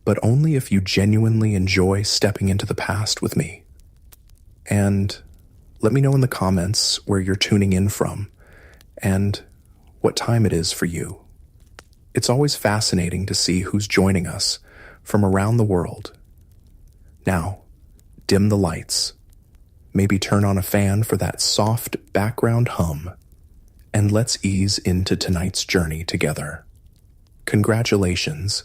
but only if you genuinely enjoy stepping into the past with me. And let me know in the comments where you're tuning in from and what time it is for you. It's always fascinating to see who's joining us from around the world. Now, dim the lights, maybe turn on a fan for that soft background hum, and let's ease into tonight's journey together. Congratulations,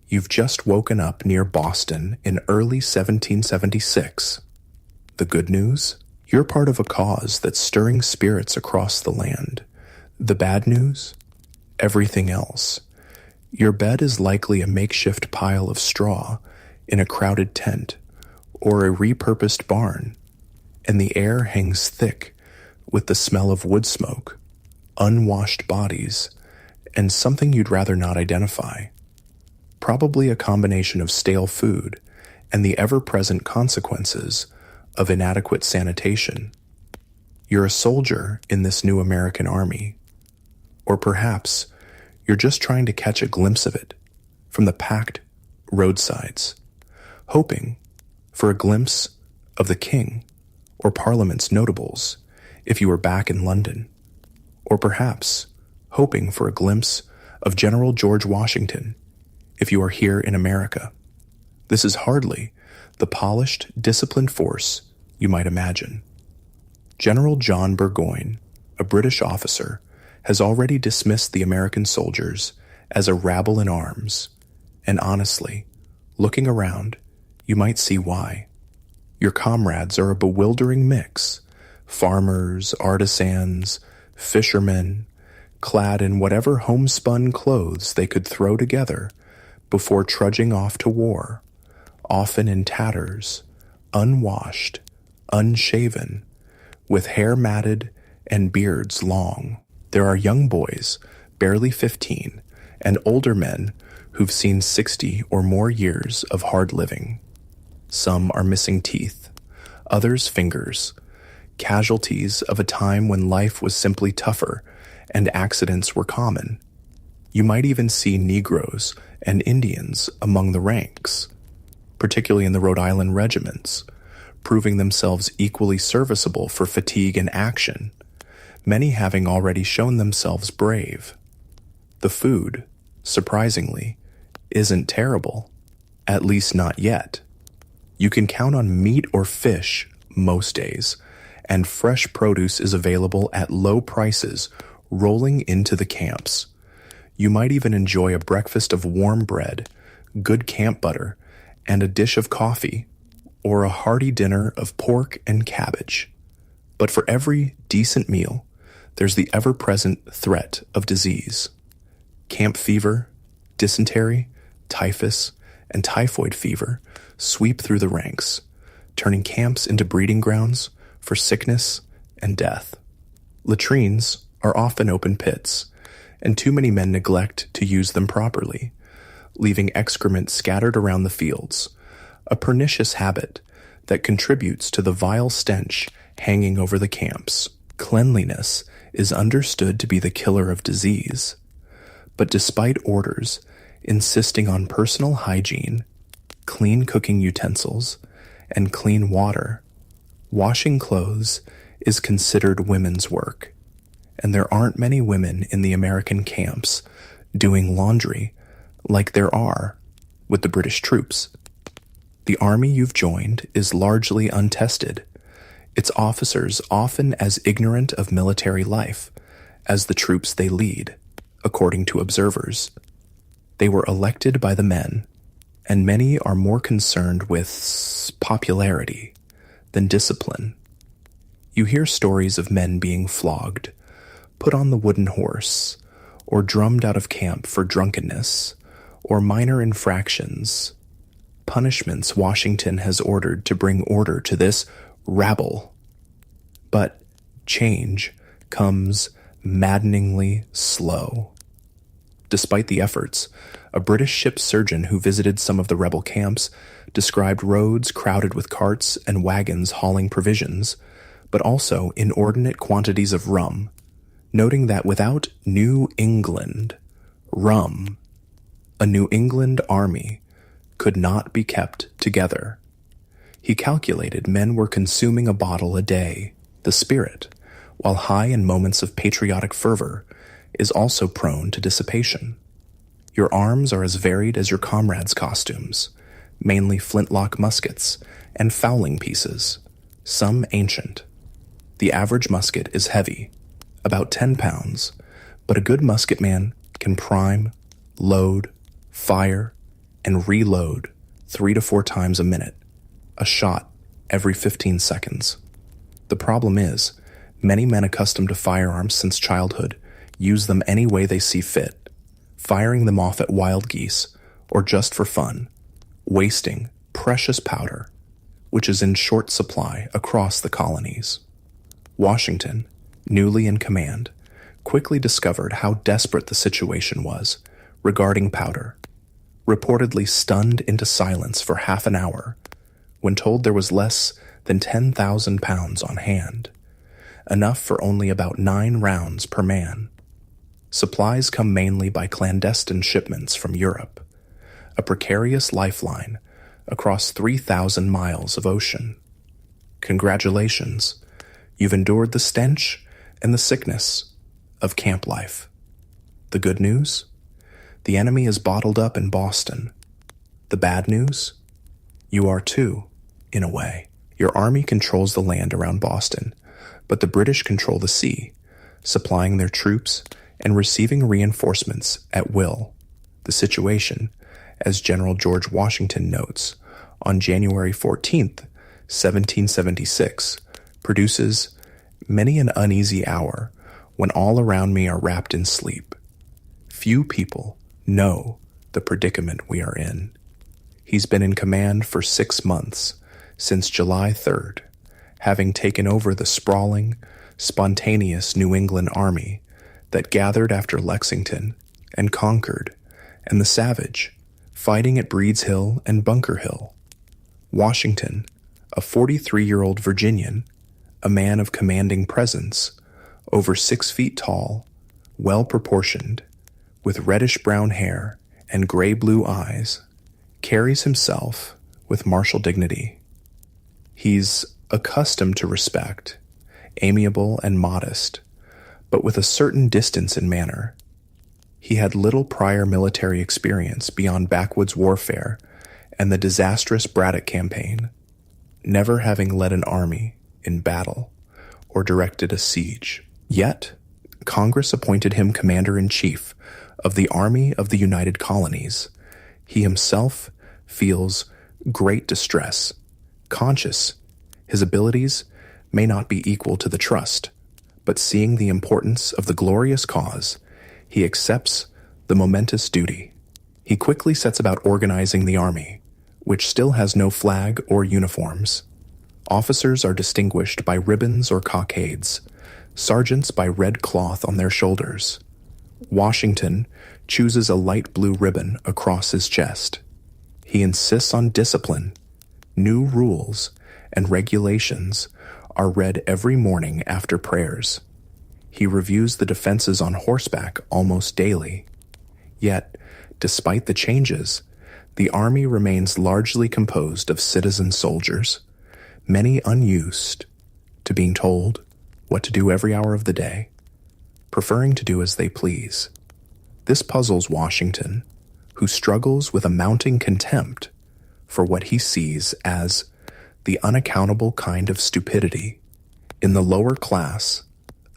you've just woken up near Boston in early 1776. The good news? You're part of a cause that's stirring spirits across the land. The bad news? Everything else. Your bed is likely a makeshift pile of straw in a crowded tent or a repurposed barn, and the air hangs thick with the smell of wood smoke, unwashed bodies, and something you'd rather not identify. Probably a combination of stale food and the ever-present consequences of inadequate sanitation. You're a soldier in this new American army. Or perhaps you're just trying to catch a glimpse of it from the packed roadsides, hoping for a glimpse of the King or Parliament's notables if you were back in London. Or perhaps hoping for a glimpse of General George Washington if you are here in America. This is hardly the polished, disciplined force you might imagine. General John Burgoyne, a British officer, has already dismissed the American soldiers as a rabble in arms, and honestly, looking around, you might see why. Your comrades are a bewildering mix: farmers, artisans, fishermen, clad in whatever homespun clothes they could throw together before trudging off to war, often in tatters, unwashed, unshaven, with hair matted and beards long. There are young boys, barely 15, and older men who've seen 60 or more years of hard living. Some are missing teeth, others fingers, casualties of a time when life was simply tougher and accidents were common. You might even see Negroes and Indians among the ranks, particularly in the Rhode Island regiments, proving themselves equally serviceable for fatigue and action, many having already shown themselves brave. The food, surprisingly, isn't terrible, at least not yet. You can count on meat or fish most days, and fresh produce is available at low prices rolling into the camps. You might even enjoy a breakfast of warm bread, good camp butter, and a dish of coffee, or a hearty dinner of pork and cabbage. But for every decent meal, there's the ever-present threat of disease. Camp fever, dysentery, typhus, and typhoid fever sweep through the ranks, turning camps into breeding grounds for sickness and death. Latrines are often open pits, and too many men neglect to use them properly, leaving excrement scattered around the fields, a pernicious habit that contributes to the vile stench hanging over the camps. Cleanliness is understood to be the killer of disease, but despite orders insisting on personal hygiene, clean cooking utensils, and clean water, washing clothes is considered women's work, and there aren't many women in the American camps doing laundry like there are with the British troops. The army you've joined is largely untested, its officers often as ignorant of military life as the troops they lead, according to observers. They were elected by the men, and many are more concerned with popularity than discipline. You hear stories of men being flogged, put on the wooden horse, or drummed out of camp for drunkenness or minor infractions. Punishments Washington has ordered to bring order to this rabble. But change comes maddeningly slow. Despite the efforts, a British ship surgeon who visited some of the rebel camps described roads crowded with carts and wagons hauling provisions, but also inordinate quantities of rum, noting that without New England rum, a New England army could not be kept together. He calculated men were consuming a bottle a day. The spirit, while high in moments of patriotic fervor, is also prone to dissipation. Your arms are as varied as your comrades' costumes, mainly flintlock muskets and fowling pieces, some ancient. The average musket is heavy, about 10 pounds, but a good musketman can prime, load, fire, and reload 3 to 4 times a minute, a shot every 15 seconds. The problem is, many men accustomed to firearms since childhood use them any way they see fit, firing them off at wild geese or just for fun, wasting precious powder, which is in short supply across the colonies. Washington, newly in command, quickly discovered how desperate the situation was regarding powder, reportedly stunned into silence for half an hour when told there was less than 10,000 pounds on hand, enough for only about 9 rounds per man. Supplies come mainly by clandestine shipments from Europe, a precarious lifeline across 3,000 miles of ocean. Congratulations, you've endured the stench and the sickness of camp life. The good news? The enemy is bottled up in Boston. The bad news? You are too, in a way. Your army controls the land around Boston, but the British control the sea, supplying their troops and receiving reinforcements at will. The situation, as General George Washington notes, on January 14th, 1776, produces many an uneasy hour when all around me are wrapped in sleep. Few people know the predicament we are in. He's been in command for 6 months, since July 3rd, having taken over the sprawling, spontaneous New England army that gathered after Lexington and Concord, and the savage, fighting at Breed's Hill and Bunker Hill. Washington, a 43-year-old Virginian, a man of commanding presence, over 6 feet tall, well-proportioned, with reddish-brown hair and gray-blue eyes, carries himself with martial dignity. He's accustomed to respect, amiable and modest, but with a certain distance in manner. He had little prior military experience beyond backwoods warfare and the disastrous Braddock campaign, never having led an army in battle or directed a siege. Yet, Congress appointed him commander-in-chief of the Army of the United Colonies. He himself feels great distress, conscious his abilities may not be equal to the trust, but seeing the importance of the glorious cause, he accepts the momentous duty. He quickly sets about organizing the army, which still has no flag or uniforms. Officers are distinguished by ribbons or cockades, sergeants by red cloth on their shoulders. Washington chooses a light blue ribbon across his chest. He insists on discipline. New rules and regulations are read every morning after prayers. He reviews the defenses on horseback almost daily. Yet, despite the changes, the army remains largely composed of citizen soldiers, many unused to being told what to do every hour of the day, preferring to do as they please. This puzzles Washington, who struggles with a mounting contempt for what he sees as the unaccountable kind of stupidity in the lower class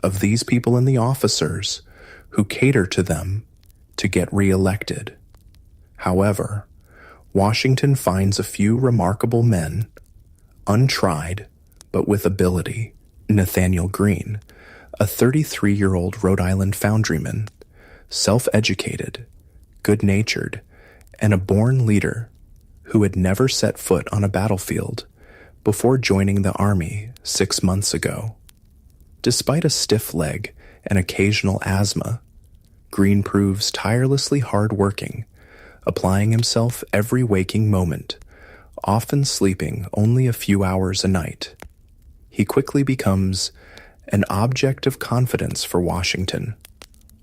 of these people and the officers who cater to them to get reelected. However, Washington finds a few remarkable men, untried but with ability. Nathaniel Greene, a 33-year-old Rhode Island foundryman, self-educated, good-natured, and a born leader who had never set foot on a battlefield before joining the army 6 months ago. Despite a stiff leg and occasional asthma, Greene proves tirelessly hard-working, applying himself every waking moment, often sleeping only a few hours a night. He quickly becomes an object of confidence for Washington,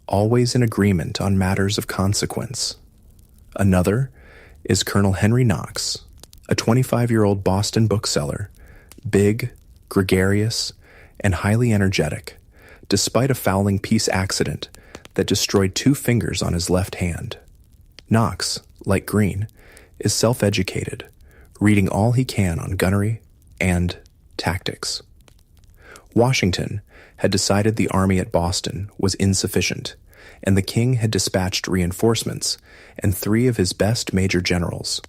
always in agreement on matters of consequence. Another is Colonel Henry Knox, a 25-year-old Boston bookseller, big, gregarious, and highly energetic, despite a fouling peace accident that destroyed 2 fingers on his left hand. Knox, like Greene, is self-educated, reading all he can on gunnery and tactics. Washington had decided the army at Boston was insufficient, and the king had dispatched reinforcements and 3 of his best major generals,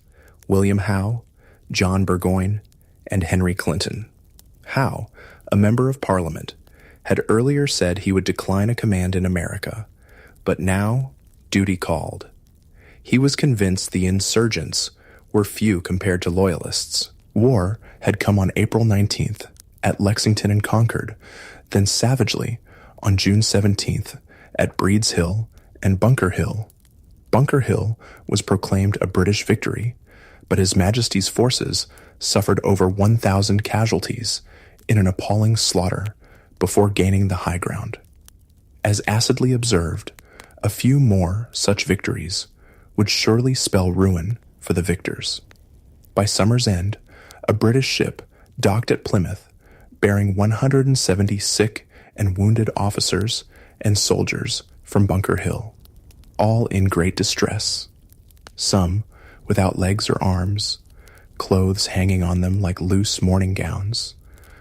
William Howe, John Burgoyne, and Henry Clinton. Howe, a member of Parliament, had earlier said he would decline a command in America, but now duty called. He was convinced the insurgents were few compared to loyalists. War had come on April 19th at Lexington and Concord, then savagely on June 17th at Breed's Hill and Bunker Hill. Bunker Hill was proclaimed a British victory, but His Majesty's forces suffered over 1,000 casualties in an appalling slaughter before gaining the high ground. As acidly observed, a few more such victories would surely spell ruin for the victors. By summer's end, a British ship docked at Plymouth, bearing 170 sick and wounded officers and soldiers from Bunker Hill, all in great distress, some without legs or arms, clothes hanging on them like loose morning gowns.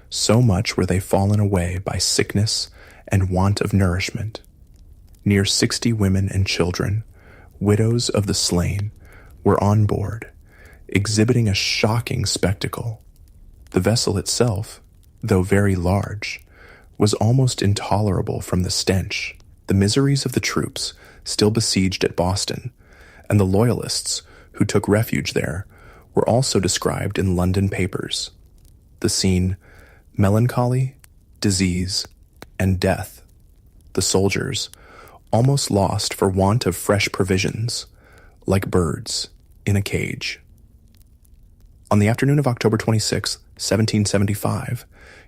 So much were they fallen away by sickness and want of nourishment. Near 60 women and children, widows of the slain, were on board, exhibiting a shocking spectacle. The vessel itself, though very large, was almost intolerable from the stench. The miseries of the troops still besieged at Boston, and the Loyalists who took refuge there, were also described in London papers. The scene: melancholy, disease, and death. The soldiers, almost lost for want of fresh provisions, like birds in a cage. On the afternoon of October 26, 1775,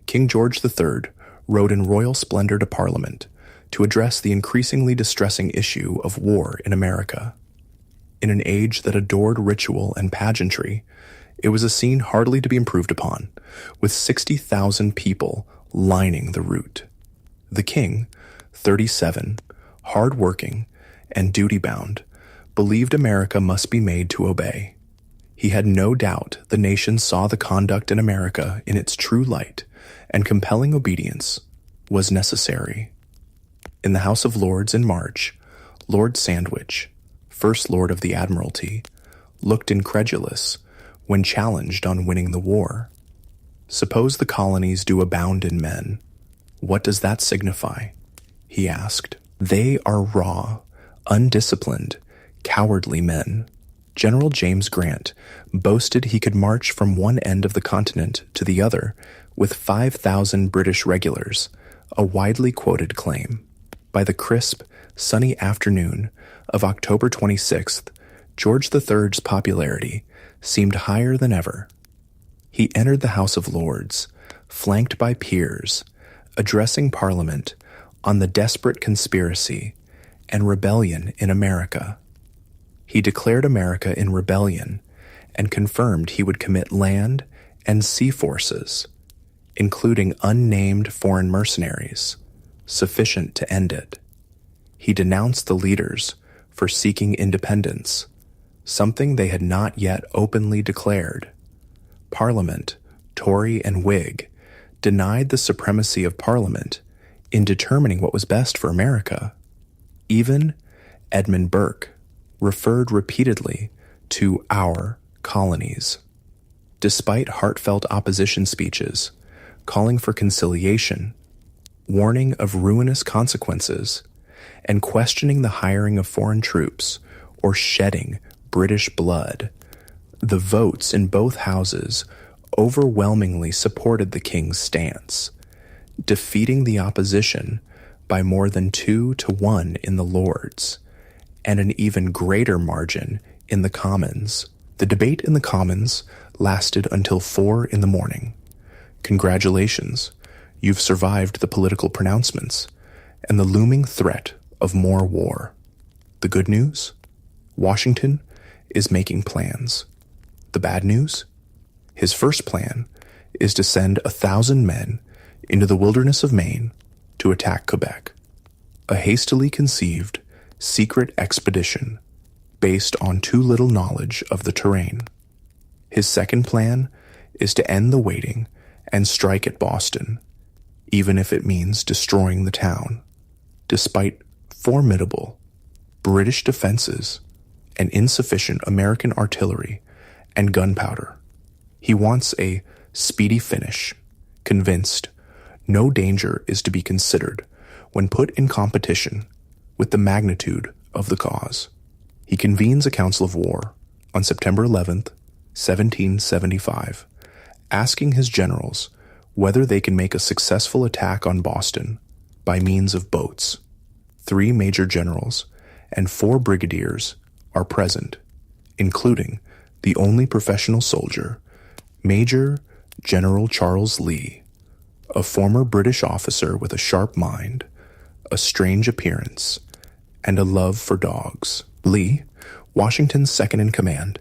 King George III rode in royal splendor to Parliament to address the increasingly distressing issue of war in America. In an age that adored ritual and pageantry, it was a scene hardly to be improved upon, with 60,000 people lining the route. The king, 37, hard-working, and duty-bound, believed America must be made to obey. He had no doubt the nation saw the conduct in America in its true light, and compelling obedience was necessary. In the House of Lords in March, Lord Sandwich, First Lord of the Admiralty, looked incredulous when challenged on winning the war. "Suppose the colonies do abound in men. What does that signify?" he asked. "They are raw, undisciplined, cowardly men." General James Grant boasted he could march from one end of the continent to the other with 5,000 British regulars, a widely quoted claim. By the crisp, sunny afternoon of October 26th, George III's popularity seemed higher than ever. He entered the House of Lords, flanked by peers, addressing Parliament on the desperate conspiracy and rebellion in America. He declared America in rebellion and confirmed he would commit land and sea forces, including unnamed foreign mercenaries, sufficient to end it. He denounced the leaders for seeking independence, something they had not yet openly declared. Parliament, Tory and Whig, denied the supremacy of Parliament in determining what was best for America. Even Edmund Burke referred repeatedly to our colonies. Despite heartfelt opposition speeches, calling for conciliation, warning of ruinous consequences, and questioning the hiring of foreign troops or shedding British blood, the votes in both houses overwhelmingly supported the king's stance, defeating the opposition by more than 2-1 in the Lords, and an even greater margin in the Commons. The debate in the Commons lasted until 4 in the morning. Congratulations, you've survived the political pronouncements and the looming threat of more war. The good news? Washington is making plans. The bad news? His first plan is to send 1,000 men into the wilderness of Maine to attack Quebec, a hastily conceived, secret expedition based on too little knowledge of the terrain. His second plan is to end the waiting and strike at Boston, even if it means destroying the town, despite formidable British defenses and insufficient American artillery and gunpowder. He wants a speedy finish, convinced no danger is to be considered when put in competition with the magnitude of the cause. He convenes a council of war on September 11th, 1775, asking his generals whether they can make a successful attack on Boston by means of boats. 3 major generals and 4 brigadiers are present, including the only professional soldier, Major General Charles Lee, a former British officer with a sharp mind, a strange appearance, and a love for dogs. Lee, Washington's second-in-command,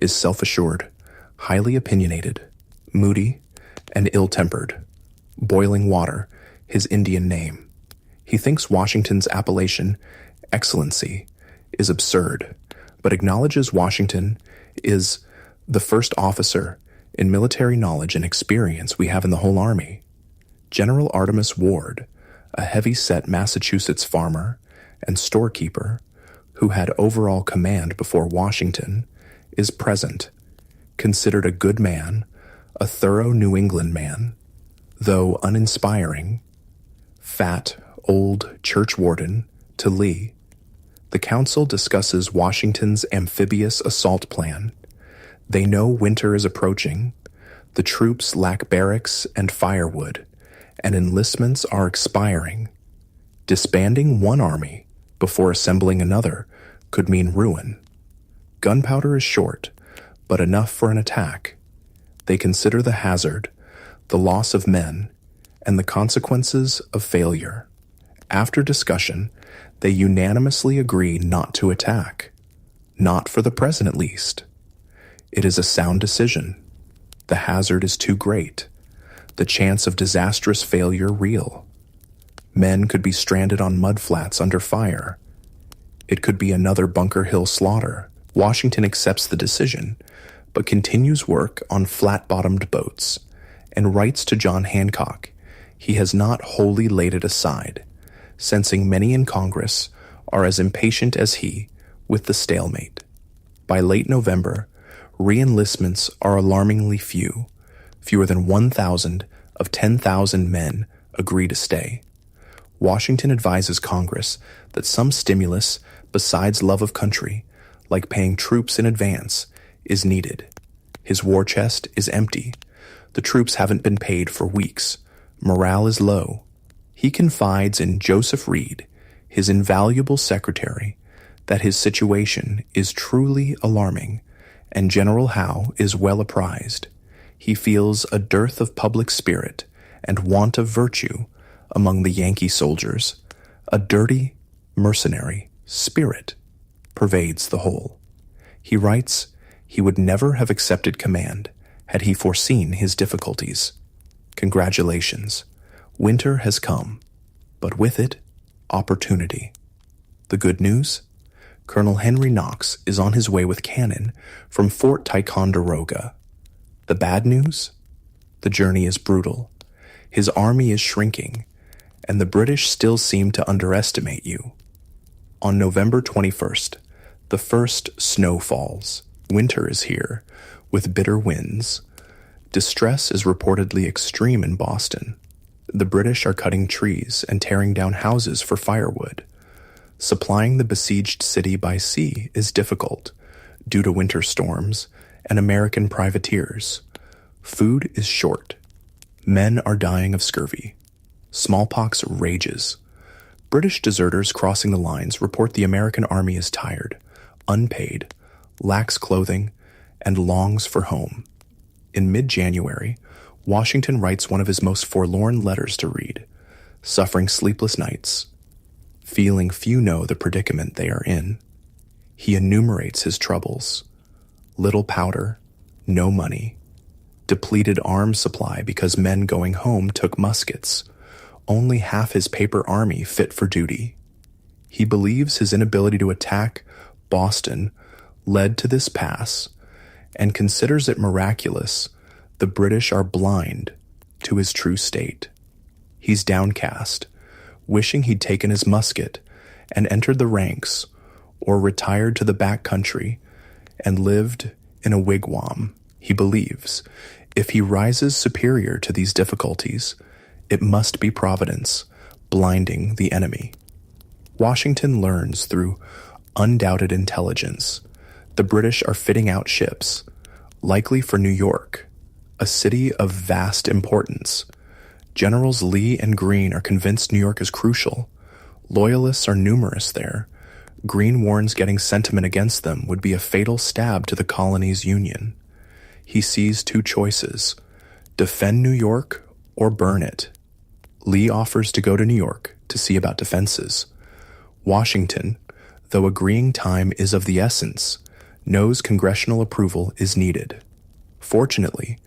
is self-assured, highly opinionated, moody, and ill-tempered. Boiling Water, his Indian name. He thinks Washington's appellation, Excellency, is absurd, but acknowledges Washington is the first officer in military knowledge and experience we have in the whole army. General Artemus Ward, a heavy-set Massachusetts farmer and storekeeper who had overall command before Washington, is present, considered a good man, a thorough New England man, though uninspiring, fat, old church warden to Lee. The council discusses Washington's amphibious assault plan. They know winter is approaching, the troops lack barracks and firewood, and enlistments are expiring. Disbanding one army before assembling another could mean ruin. Gunpowder is short, but enough for an attack. They consider the hazard, the loss of men, and the consequences of failure. After discussion, they unanimously agree not to attack. Not for the present, at least. It is a sound decision. The hazard is too great. The chance of disastrous failure real. Men could be stranded on mudflats under fire. It could be another Bunker Hill slaughter. Washington accepts the decision, but continues work on flat-bottomed boats, and writes to John Hancock he has not wholly laid it aside, sensing many in Congress are as impatient as he with the stalemate. By late November, re-enlistments are alarmingly few. Fewer than 1,000 of 10,000 men agree to stay. Washington advises Congress that some stimulus besides love of country, like paying troops in advance, is needed. His war chest is empty. The troops haven't been paid for weeks. Morale is low. He confides in Joseph Reed, his invaluable secretary, that his situation is truly alarming, and General Howe is well apprised. He feels a dearth of public spirit and want of virtue among the Yankee soldiers. A dirty, mercenary spirit pervades the whole. He writes he would never have accepted command had he foreseen his difficulties. Congratulations. Winter has come, but with it, opportunity. The good news? Colonel Henry Knox is on his way with cannon from Fort Ticonderoga. The bad news? The journey is brutal. His army is shrinking, and the British still seem to underestimate you. On November 21st, the first snow falls. Winter is here, with bitter winds. Distress is reportedly extreme in Boston. The British are cutting trees and tearing down houses for firewood. Supplying the besieged city by sea is difficult due to winter storms and American privateers. Food is short. Men are dying of scurvy. Smallpox rages. British deserters crossing the lines report the American army is tired, unpaid, lacks clothing, and longs for home. In mid-January, Washington writes one of his most forlorn letters to Reed, suffering sleepless nights, feeling few know the predicament they are in. He enumerates his troubles, Little powder, no money. Depleted arms supply because men going home took muskets. Only half his paper army fit for duty. He believes his inability to attack Boston led to this pass and considers it miraculous the British are blind to his true state. He's downcast, wishing he'd taken his musket and entered the ranks or retired to the back country and lived in a wigwam. He believes if he rises superior to these difficulties, it must be Providence blinding the enemy. Washington learns through undoubted intelligence the British are fitting out ships, likely for New York, a city of vast importance. Generals Lee and Greene are convinced New York is crucial. Loyalists are numerous there. Greene warns getting sentiment against them would be a fatal stab to the colony's union. He sees two choices: defend New York or burn it. Lee offers to go to New York to see about defenses. Washington, though agreeing time is of the essence, knows congressional approval is needed. Fortunately,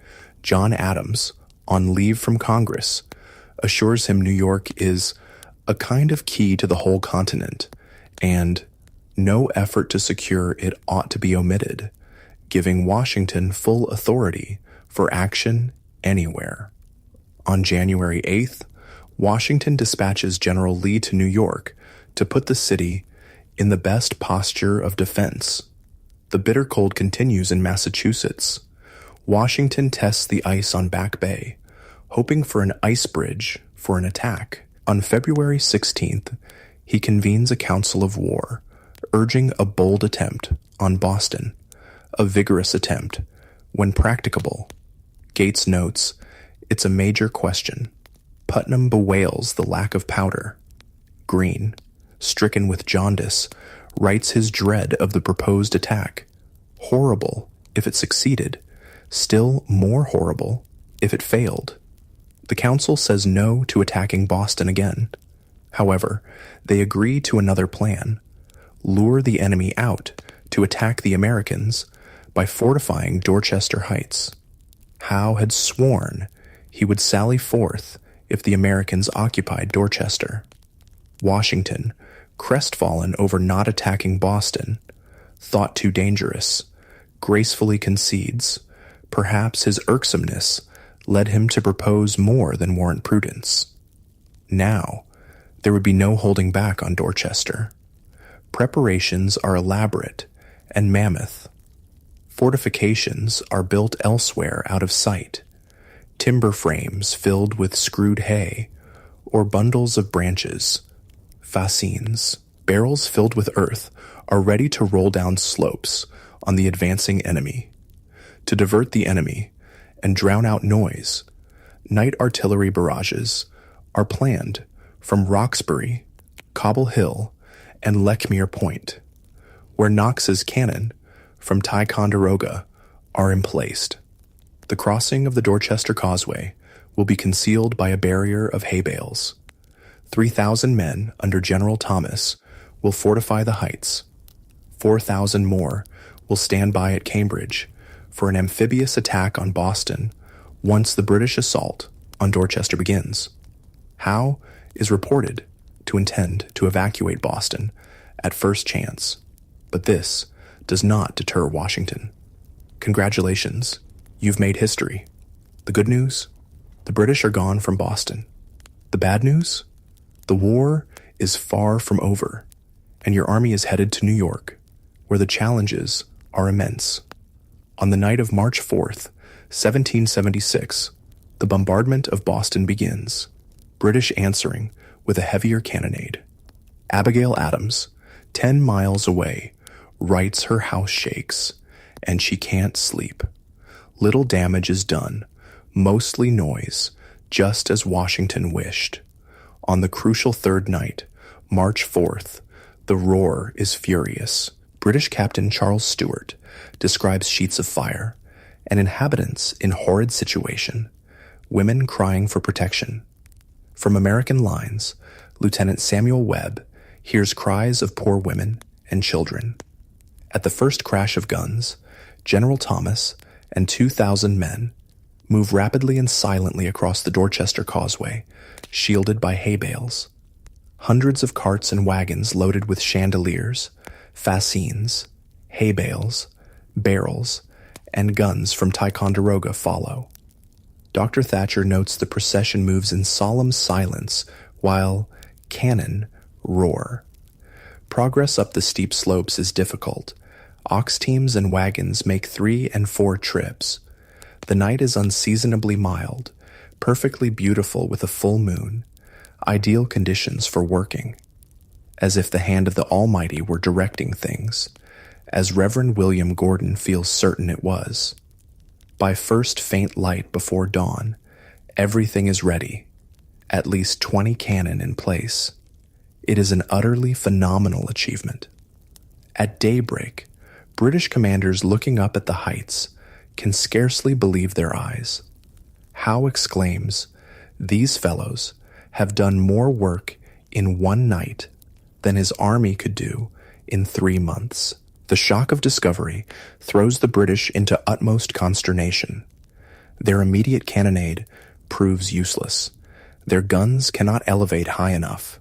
John Adams, on leave from Congress, assures him New York is a kind of key to the whole continent, and no effort to secure it ought to be omitted, giving Washington full authority for action anywhere. On January 8th, Washington dispatches General Lee to New York to put the city in the best posture of defense. The bitter cold continues in Massachusetts. Washington tests the ice on Back Bay, hoping for an ice bridge for an attack. On February 16th, he convenes a council of war, urging a bold attempt on Boston, a vigorous attempt, when practicable. Gates notes, it's a major question. Putnam bewails the lack of powder. Greene, stricken with jaundice, writes his dread of the proposed attack. Horrible if it succeeded, still more horrible if it failed. The council says no to attacking Boston again. However, they agree to another plan: lure the enemy out to attack the Americans by fortifying Dorchester Heights. Howe had sworn he would sally forth if the Americans occupied Dorchester. Washington, crestfallen over not attacking Boston, thought too dangerous, gracefully concedes. Perhaps his irksomeness led him to propose more than warrant prudence. Now, there would be no holding back on Dorchester. Preparations are elaborate and mammoth. Fortifications are built elsewhere out of sight. Timber frames filled with screwed hay, or bundles of branches, fascines, barrels filled with earth, are ready to roll down slopes on the advancing enemy. To divert the enemy and drown out noise, night artillery barrages are planned from Roxbury, Cobble Hill, and Lechmere Point, where Knox's cannon from Ticonderoga are emplaced. The crossing of the Dorchester Causeway will be concealed by a barrier of hay bales. 3,000 men under General Thomas will fortify the heights. 4,000 more will stand by at Cambridge for an amphibious attack on Boston once the British assault on Dorchester begins. Howe is reported to intend to evacuate Boston at first chance, but this does not deter Washington. Congratulations, you've made history. The good news? The British are gone from Boston. The bad news? The war is far from over, and your army is headed to New York, where the challenges are immense. On the night of March 4th, 1776, the bombardment of Boston begins, British answering with a heavier cannonade. Abigail Adams, 10 miles away, writes her house shakes, and she can't sleep. Little damage is done, mostly noise, just as Washington wished. On the crucial third night, March 4th, the roar is furious. British Captain Charles Stewart describes sheets of fire, and inhabitants in horrid situation, women crying for protection. From American lines, Lieutenant Samuel Webb hears cries of poor women and children. At the first crash of guns, General Thomas and 2,000 men move rapidly and silently across the Dorchester Causeway, shielded by hay bales. Hundreds of carts and wagons loaded with chandeliers, fascines, hay bales, barrels, and guns from Ticonderoga follow. Dr. Thatcher notes the procession moves in solemn silence while cannon roar. Progress up the steep slopes is difficult. Ox teams and wagons make 3 and 4 trips. The night is unseasonably mild, perfectly beautiful with a full moon, ideal conditions for working, as if the hand of the Almighty were directing things, as Reverend William Gordon feels certain it was. By first faint light before dawn, everything is ready, at least 20 cannon in place. It is an utterly phenomenal achievement. At daybreak, British commanders looking up at the heights can scarcely believe their eyes. Howe exclaims, "These fellows have done more work in one night than his army could do in 3 months." The shock of discovery throws the British into utmost consternation. Their immediate cannonade proves useless. Their guns cannot elevate high enough.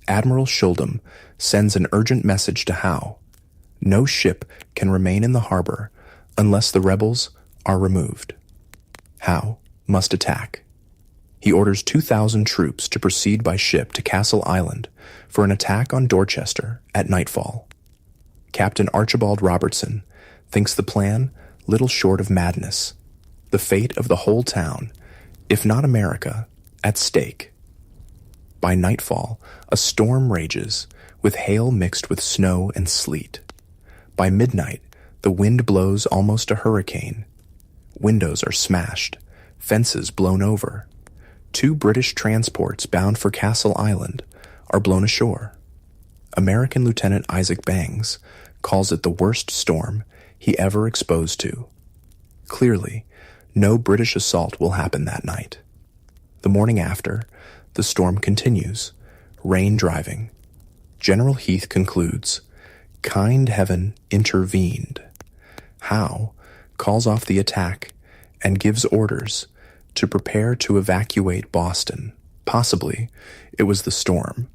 Admiral Shuldam sends an urgent message to Howe. No ship can remain in the harbor unless the rebels are removed. Howe must attack. He orders 2,000 troops to proceed by ship to Castle Island for an attack on Dorchester at nightfall. Captain Archibald Robertson thinks the plan little short of madness. The fate of the whole town, if not America, at stake. By nightfall, a storm rages, with hail mixed with snow and sleet. By midnight, the wind blows almost a hurricane. Windows are smashed, fences blown over. 2 British transports bound for Castle Island are blown ashore. American Lieutenant Isaac Bangs calls it the worst storm he ever exposed to. Clearly, no British assault will happen that night. The morning after, the storm continues, rain driving. General Heath concludes, "Kind heaven intervened." Howe calls off the attack and gives orders to prepare to evacuate Boston. Possibly, it was the storm,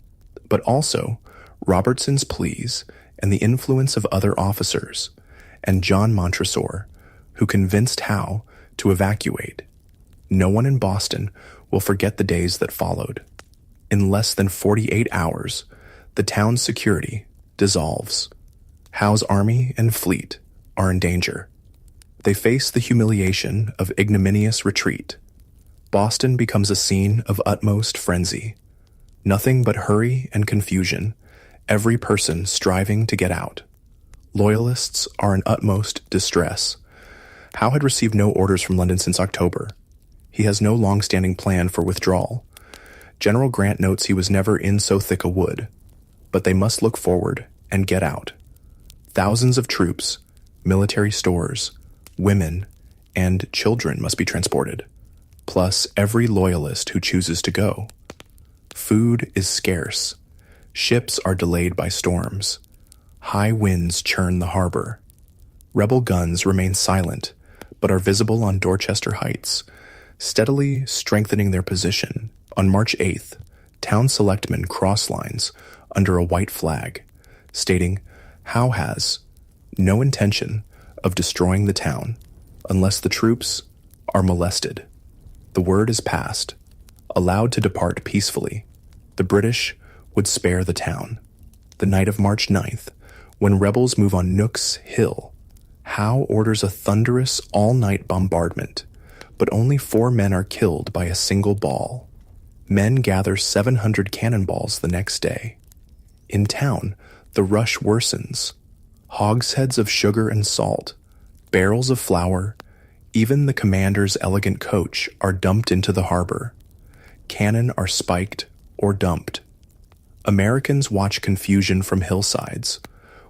but also Robertson's pleas and the influence of other officers, and John Montresor, who convinced Howe to evacuate. No one in Boston will forget the days that followed. In less than 48 hours, the town's security dissolves. Howe's army and fleet are in danger. They face the humiliation of ignominious retreat. Boston becomes a scene of utmost frenzy. Nothing but hurry and confusion, every person striving to get out. Loyalists are in utmost distress. Howe had received no orders from London since October. He has no long-standing plan for withdrawal. General Grant notes he was never in so thick a wood, but they must look forward and get out. Thousands of troops, military stores, women, and children must be transported, plus every loyalist who chooses to go. Food is scarce. Ships are delayed by storms. High winds churn the harbor. Rebel guns remain silent, but are visible on Dorchester Heights, steadily strengthening their position. On March 8th, town selectmen cross lines under a white flag, stating, "Howe has no intention of destroying the town unless the troops are molested." The word is passed, allowed to depart peacefully. The British would spare the town. The night of March 9th, when rebels move on Nook's Hill, Howe orders a thunderous all-night bombardment, but only 4 men are killed by a single ball. Men gather 700 cannonballs the next day. In town, the rush worsens. Hogsheads of sugar and salt, barrels of flour, even the commander's elegant coach are dumped into the harbor. Cannon are spiked or dumped. Americans watch confusion from hillsides.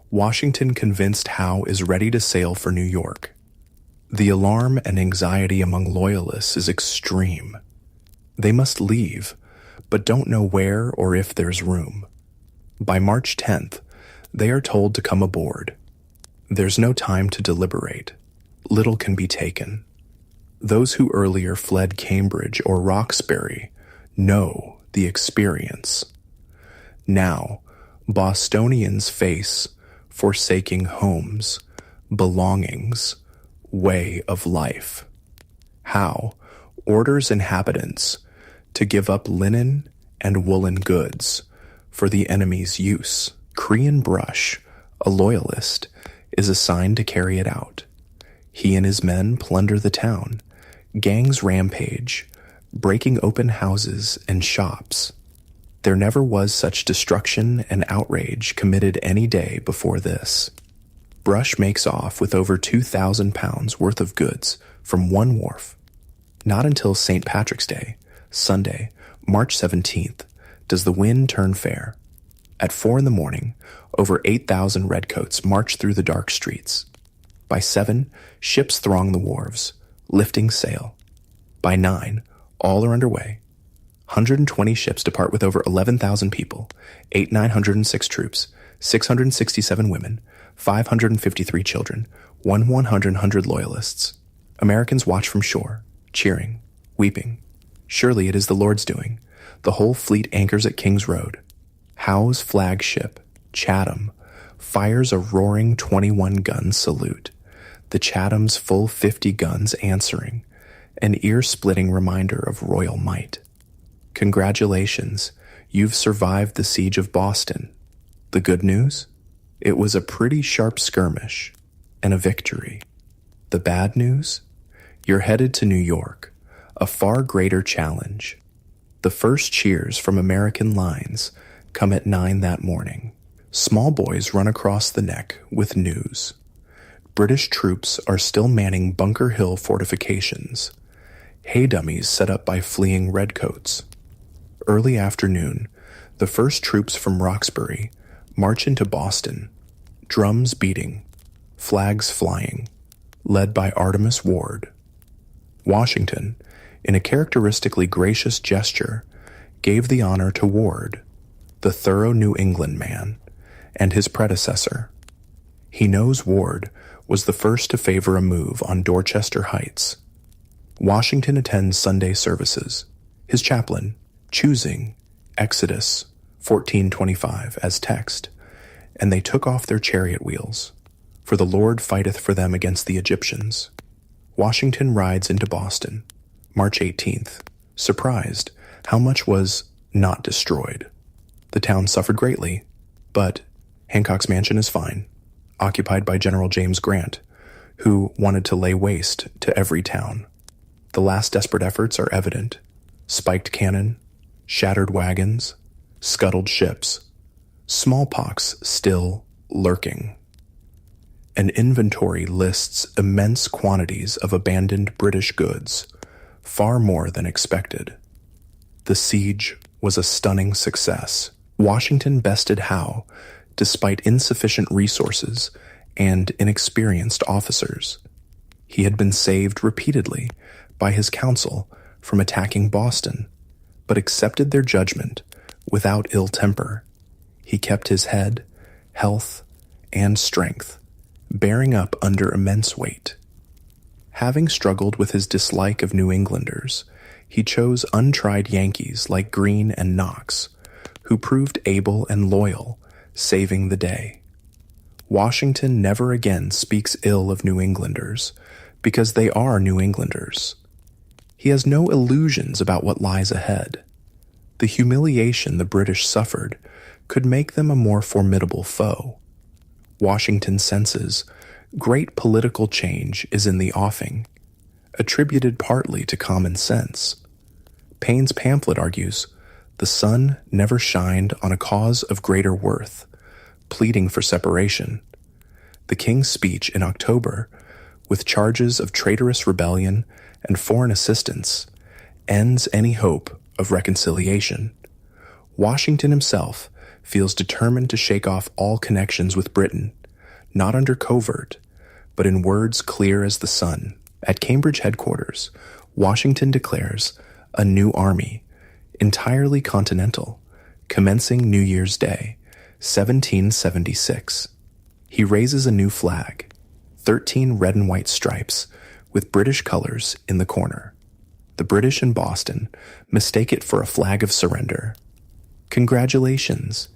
Washington convinced Howe is ready to sail for New York. The alarm and anxiety among loyalists is extreme. They must leave, but don't know where or if there's room. By March 10th, they are told to come aboard. There's no time to deliberate. little can be taken. Those who earlier fled Cambridge or Roxbury know the experience. Now, Bostonians face forsaking homes, belongings, way of life. How orders inhabitants to give up linen and woolen goods for the enemy's use. Crean Brush, a loyalist, is assigned to carry it out. He and his men plunder the town. Gangs rampage, breaking open houses and shops. There never was such destruction and outrage committed any day before this. Brush makes off with over 2,000 pounds worth of goods from one wharf. Not until St. Patrick's Day, Sunday, March 17th, does the wind turn fair. At 4 a.m, over 8,000 redcoats march through the dark streets. By 7, ships throng the wharves, lifting sail. By 9, all are underway. 120 ships depart with over 11,000 people, 906 troops, 667 women, 553 children, 100 loyalists. Americans watch from shore, cheering, weeping. Surely it is the Lord's doing. The whole fleet anchors at King's Road. Howe's flagship, Chatham, fires a roaring 21-gun salute, the Chatham's full 50 guns answering, an ear-splitting reminder of royal might. Congratulations, you've survived the siege of Boston. The good news? It was a pretty sharp skirmish, and a victory. The bad news? You're headed to New York, a far greater challenge. The first cheers from American lines come at 9 that morning. Small boys run across the neck with news. British troops are still manning Bunker Hill fortifications. Hay dummies set up by fleeing redcoats. Early afternoon, the first troops from Roxbury march into Boston, drums beating, flags flying, led by Artemus Ward. Washington, in a characteristically gracious gesture, gave the honor to Ward, the thorough New England man, and his predecessor. He knows Ward was the first to favor a move on Dorchester Heights. Washington attends Sunday services, his chaplain choosing Exodus 14:25 as text, and they took off their chariot wheels, for the Lord fighteth for them against the Egyptians. Washington rides into Boston, March 18th, surprised how much was not destroyed. The town suffered greatly, but Hancock's mansion is fine, occupied by General James Grant, who wanted to lay waste to every town. The last desperate efforts are evident. Spiked cannon, shattered wagons, scuttled ships, smallpox still lurking. An inventory lists immense quantities of abandoned British goods, far more than expected. The siege was a stunning success. Washington bested Howe, despite insufficient resources and inexperienced officers. He had been saved repeatedly by his council from attacking Boston, but accepted their judgment without ill temper. He kept his head, health, and strength, bearing up under immense weight. Having struggled with his dislike of New Englanders, he chose untried Yankees like Greene and Knox, who proved able and loyal, saving the day. Washington never again speaks ill of New Englanders, because they are New Englanders. He has no illusions about what lies ahead. The humiliation the British suffered could make them a more formidable foe. Washington senses great political change is in the offing, attributed partly to common sense. Paine's pamphlet argues, the sun never shined on a cause of greater worth, pleading for separation. The king's speech in October, with charges of traitorous rebellion and foreign assistance, ends any hope of reconciliation. Washington himself feels determined to shake off all connections with Britain, not under covert, but in words clear as the sun. At Cambridge headquarters, Washington declares a new army, entirely continental, commencing New Year's Day, 1776. He raises a new flag, 13 red and white stripes with British colors in the corner. The British in Boston mistake it for a flag of surrender. Congratulations!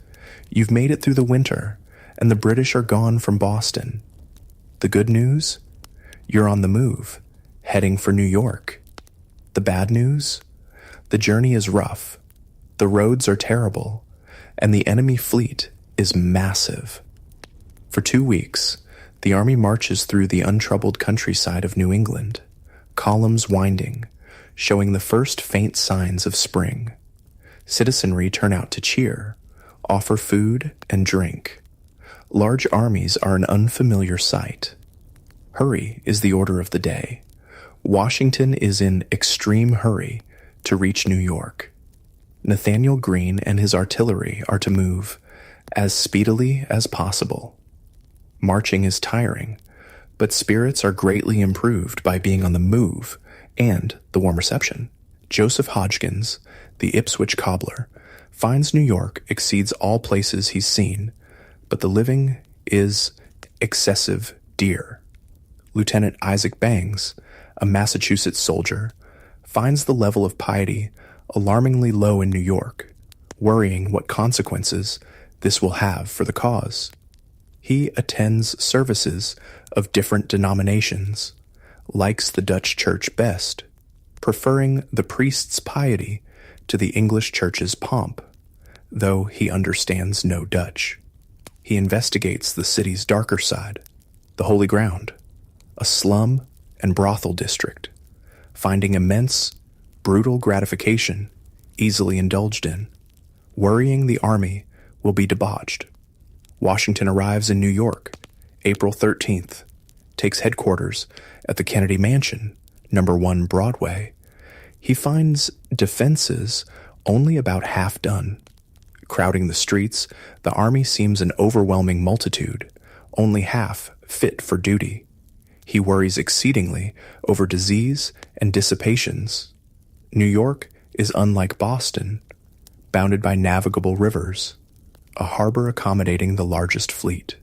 You've made it through the winter, and the British are gone from Boston. The good news? You're on the move, heading for New York. The bad news? The journey is rough, the roads are terrible, and the enemy fleet is massive. For 2 weeks, the army marches through the untroubled countryside of New England, columns winding, showing the first faint signs of spring. Citizenry turn out to cheer, offer food and drink. Large armies are an unfamiliar sight. Hurry is the order of the day. Washington is in extreme hurry to reach New York. Nathanael Greene and his artillery are to move as speedily as possible. Marching is tiring, but spirits are greatly improved by being on the move and the warm reception. Joseph Hodgkins, the Ipswich cobbler, finds New York exceeds all places he's seen, but the living is excessive dear. Lieutenant Isaac Bangs, a Massachusetts soldier, finds the level of piety alarmingly low in New York, worrying what consequences this will have for the cause. He attends services of different denominations, likes the Dutch church best, preferring the priest's piety to the English church's pomp, though he understands no Dutch. He investigates the city's darker side, the Holy Ground, a slum and brothel district, finding immense, brutal gratification easily indulged in. Worrying the army will be debauched. Washington arrives in New York, April 13th, takes headquarters at the Kennedy Mansion, number 1 Broadway. He finds defenses only about half done. Crowding the streets, the army seems an overwhelming multitude, only half fit for duty. He worries exceedingly over disease and dissipations. New York is unlike Boston, bounded by navigable rivers, a harbor accommodating the largest fleet.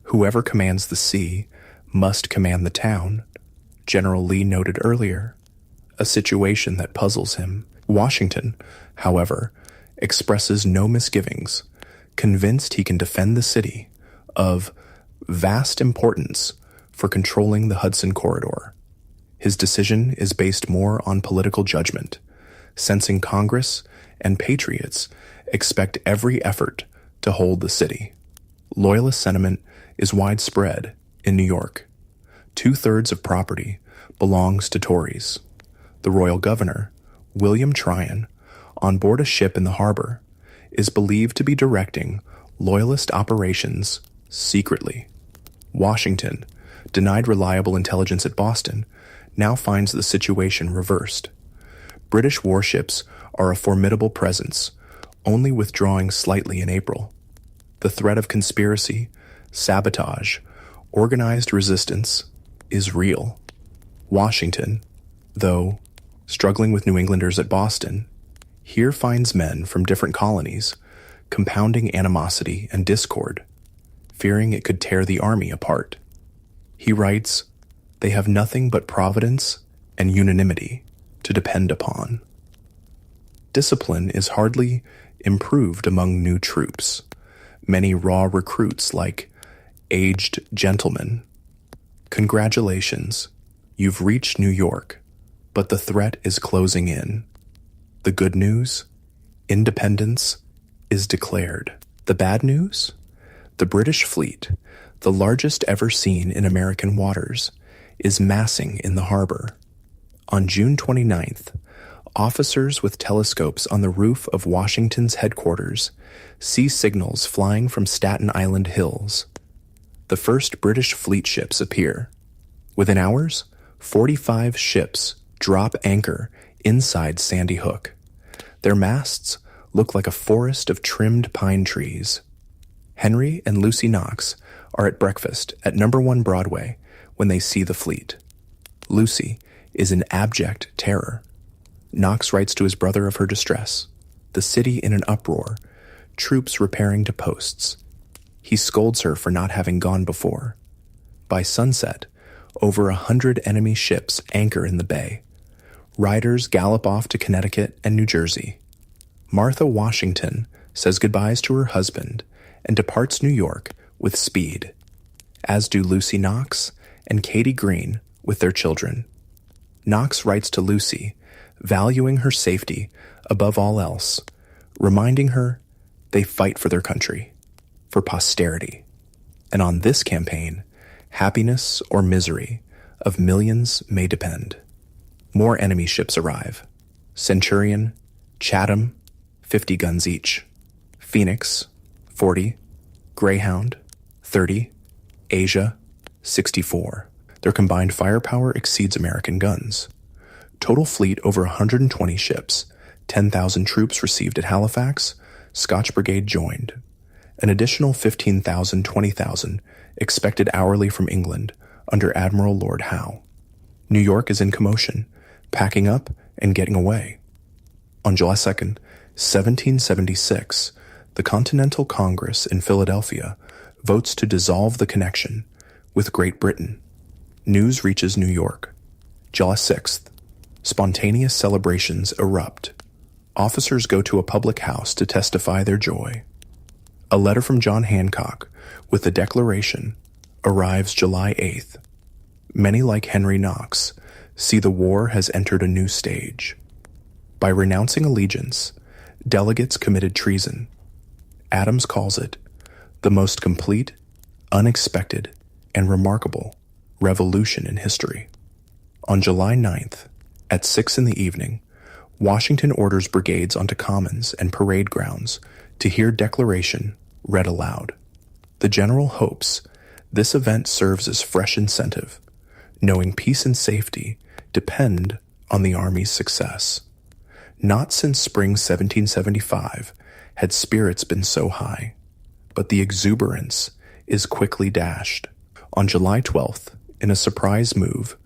Whoever commands the sea must command the town, General Lee noted earlier, a situation that puzzles him. Washington, however, expresses no misgivings, convinced he can defend the city of vast importance for controlling the Hudson Corridor. His decision is based more on political judgment, sensing Congress and patriots expect every effort to hold the city. Loyalist sentiment is widespread in New York. 2/3 of property belongs to Tories. The royal governor, William Tryon, on board a ship in the harbor, is believed to be directing Loyalist operations secretly. Washington, denied reliable intelligence at Boston, now finds the situation reversed. British warships are a formidable presence, only withdrawing slightly in April. The threat of conspiracy, sabotage, organized resistance is real. Washington, though struggling with New Englanders at Boston, here finds men from different colonies, compounding animosity and discord, fearing it could tear the army apart. He writes, "They have nothing but providence and unanimity to depend upon." Discipline is hardly improved among new troops. Many raw recruits like aged gentlemen. Congratulations, you've reached New York, but the threat is closing in. The good news? Independence is declared. The bad news? The British fleet, the largest ever seen in American waters, is massing in the harbor. On June 29th, officers with telescopes on the roof of Washington's headquarters see signals flying from Staten Island hills. The first British fleet ships appear. Within hours, 45 ships drop anchor inside Sandy Hook. Their masts look like a forest of trimmed pine trees. Henry and Lucy Knox are at breakfast at number 1 Broadway when they see the fleet. Lucy is in abject terror. Knox writes to his brother of her distress, the city in an uproar, troops repairing to posts. He scolds her for not having gone before. by sunset, over 100 enemy ships anchor in the bay. Riders gallop off to Connecticut and New Jersey. Martha Washington says goodbyes to her husband and departs New York with speed, as do Lucy Knox and Katie Green with their children. Knox writes to Lucy, valuing her safety above all else, reminding her they fight for their country, for posterity. And on this campaign, happiness or misery of millions may depend. More enemy ships arrive. Centurion, Chatham, 50 guns each. Phoenix, 40. Greyhound, 30. Asia, 64. Their combined firepower exceeds American guns. Total fleet over 120 ships, 10,000 troops received at Halifax, Scotch Brigade joined. An additional 15,000, 20,000 expected hourly from England under Admiral Lord Howe. New York is in commotion, packing up and getting away. On July 2nd, 1776, the Continental Congress in Philadelphia votes to dissolve the connection with Great Britain. News reaches New York. July 6th, spontaneous celebrations erupt. Officers go to a public house to testify their joy. A letter from John Hancock with the Declaration arrives July 8th. Many, like Henry Knox, see the war has entered a new stage. By renouncing allegiance, delegates committed treason. Adams calls it the most complete, unexpected, and remarkable revolution in history. On July 9th, at 6 p.m, Washington orders brigades onto commons and parade grounds to hear declaration read aloud. The general hopes this event serves as fresh incentive, knowing peace and safety depend on the Army's success. Not since spring 1775 had spirits been so high, but the exuberance is quickly dashed. On July 12th, in a surprise move,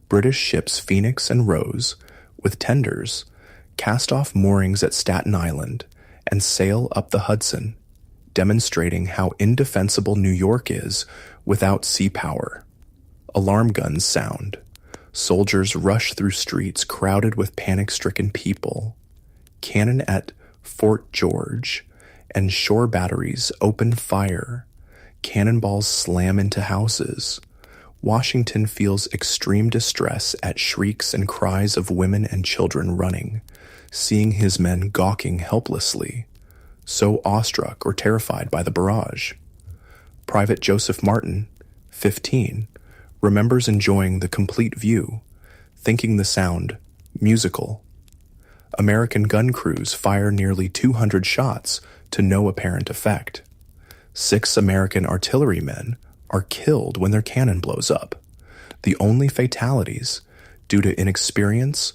British ships Phoenix and Rose, with tenders, cast off moorings at Staten Island and sail up the Hudson, demonstrating how indefensible New York is without sea power. Alarm guns sound. Soldiers rush through streets crowded with panic-stricken people. Cannon at Fort George and shore batteries open fire. Cannonballs slam into houses. Washington feels extreme distress at shrieks and cries of women and children running, seeing his men gawking helplessly, so awestruck or terrified by the barrage. Private Joseph Martin, 15, remembers enjoying the complete view, thinking the sound musical. American gun crews fire nearly 200 shots to no apparent effect. 6 American artillerymen are killed when their cannon blows up, the only fatalities due to inexperience,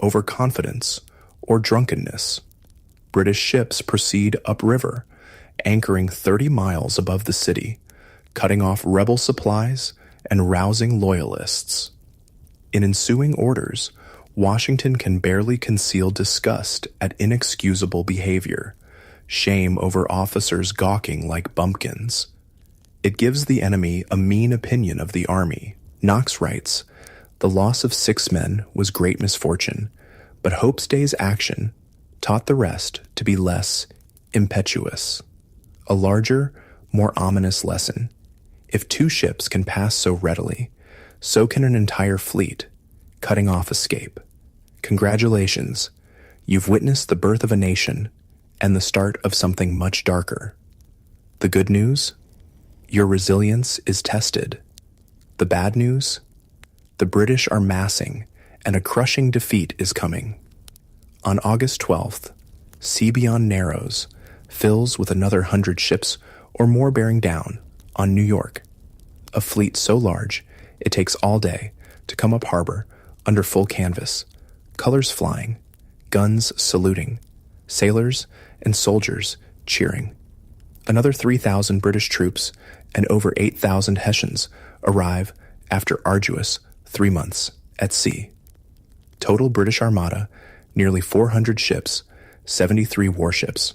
overconfidence, or drunkenness. British ships proceed upriver, anchoring 30 miles above the city, cutting off rebel supplies and rousing loyalists. In ensuing orders, Washington can barely conceal disgust at inexcusable behavior, shame over officers gawking like bumpkins. It gives the enemy a mean opinion of the army. Knox writes, "The loss of 6 men was great misfortune, but Hope's day's action taught the rest to be less impetuous. A larger, more ominous lesson. If 2 ships can pass so readily, so can an entire fleet, cutting off escape. Congratulations, you've witnessed the birth of a nation and the start of something much darker. The good news? Your resilience is tested. The bad news? The British are massing, and a crushing defeat is coming." On August 12th, sea beyond Narrows fills with another 100 ships or more bearing down on New York, a fleet so large it takes all day to come up harbor under full canvas, colors flying, guns saluting, sailors and soldiers cheering. Another 3,000 British troops and over 8,000 Hessians arrive after arduous 3 months at sea. Total British Armada, nearly 400 ships, 73 warships.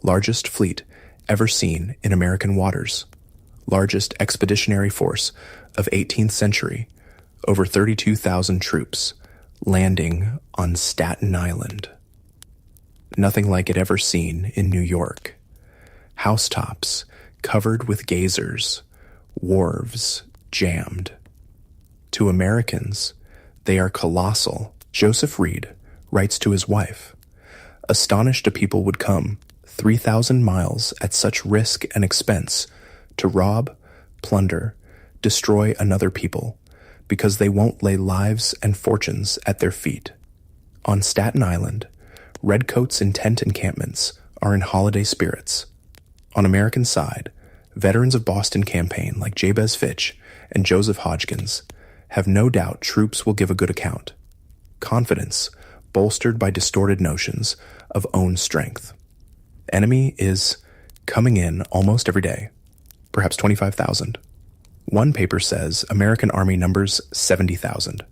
Largest fleet ever seen in American waters. largest expeditionary force of 18th century, over 32,000 troops, landing on Staten Island. Nothing like it ever seen in New York. Housetops covered with gazers, wharves jammed. To Americans, they are colossal. Joseph Reed writes to his wife, "Astonished a people would come 3,000 miles at such risk and expense to rob, plunder, destroy another people, because they won't lay lives and fortunes at their feet. On Staten Island, redcoats in tent encampments are in holiday spirits. On American side, veterans of Boston campaign like Jabez Fitch and Joseph Hodgkins have no doubt troops will give a good account. Confidence bolstered by distorted notions of own strength. Enemy is coming in almost every day, perhaps 25,000. One paper says American Army numbers 70,000.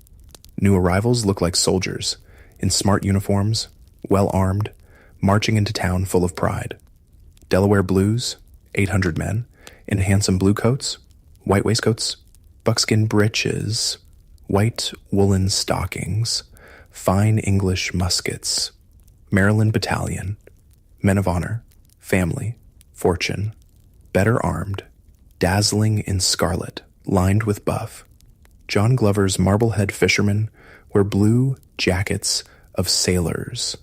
New arrivals look like soldiers, in smart uniforms, well-armed, marching into town full of pride. Delaware Blues, 800 men, in handsome blue coats, white waistcoats, buckskin breeches, white woolen stockings, fine English muskets. Maryland Battalion, men of honor, family, fortune, better armed, dazzling in scarlet, lined with buff. John Glover's Marblehead fishermen wear blue jackets of sailors.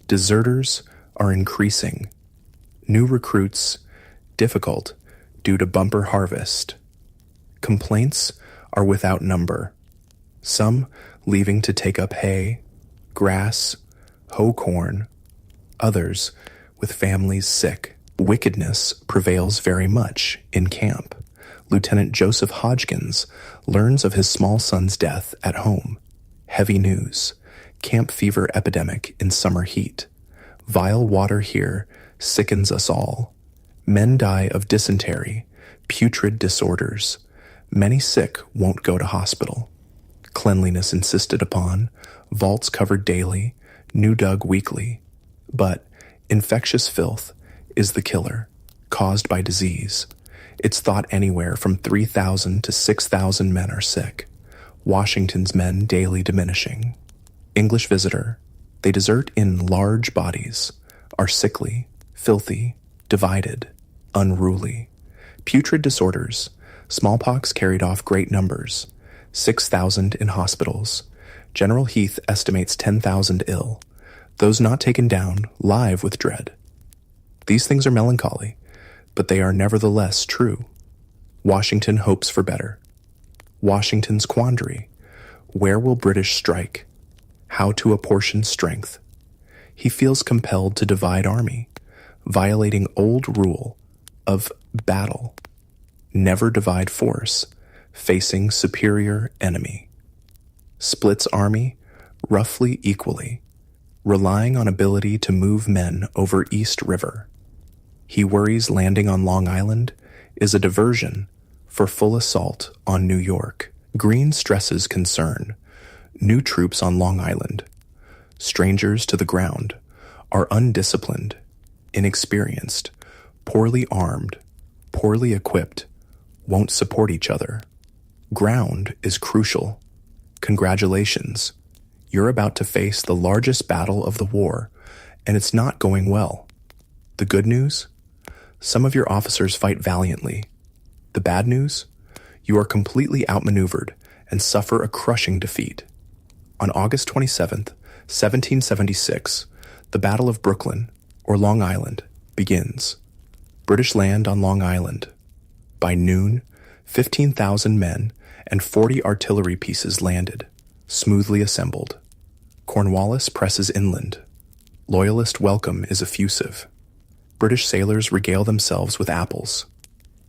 Deserters are increasing. New recruits difficult due to bumper harvest. Complaints are without number. Some leaving to take up hay, grass, hoe corn, others with families sick. Wickedness prevails very much in camp. Lieutenant Joseph Hodgkins learns of his small son's death at home. Heavy news. Camp fever epidemic in summer heat. Vile water here sickens us all. Men die of dysentery, putrid disorders. Many sick won't go to hospital. Cleanliness insisted upon, vaults covered daily, new dug weekly. But infectious filth is the killer, caused by disease. It's thought anywhere from 3,000 to 6,000 men are sick. Washington's men daily diminishing. English visitor, they desert in large bodies, are sickly, filthy, divided, unruly. Putrid disorders, smallpox carried off great numbers, 6,000 in hospitals. General Heath estimates 10,000 ill, those not taken down live with dread. These things are melancholy, but they are nevertheless true. Washington hopes for better. Washington's quandary, where will British strike? How to apportion strength? He feels compelled to divide army, violating old rule of battle. Never divide force, facing superior enemy. Splits army roughly equally, relying on ability to move men over East River. He worries landing on Long Island is a diversion for full assault on New York. Greene stresses concern. New troops on Long Island, strangers to the ground, are undisciplined, inexperienced, poorly armed, poorly equipped, won't support each other. Ground is crucial. Congratulations. You're about to face the largest battle of the war, and it's not going well. The good news? Some of your officers fight valiantly. The bad news? You are completely outmaneuvered and suffer a crushing defeat. On August 27th, 1776, the Battle of Brooklyn, or Long Island, begins. British land on Long Island. By noon, 15,000 men and 40 artillery pieces landed, smoothly assembled. Cornwallis presses inland. Loyalist welcome is effusive. British sailors regale themselves with apples.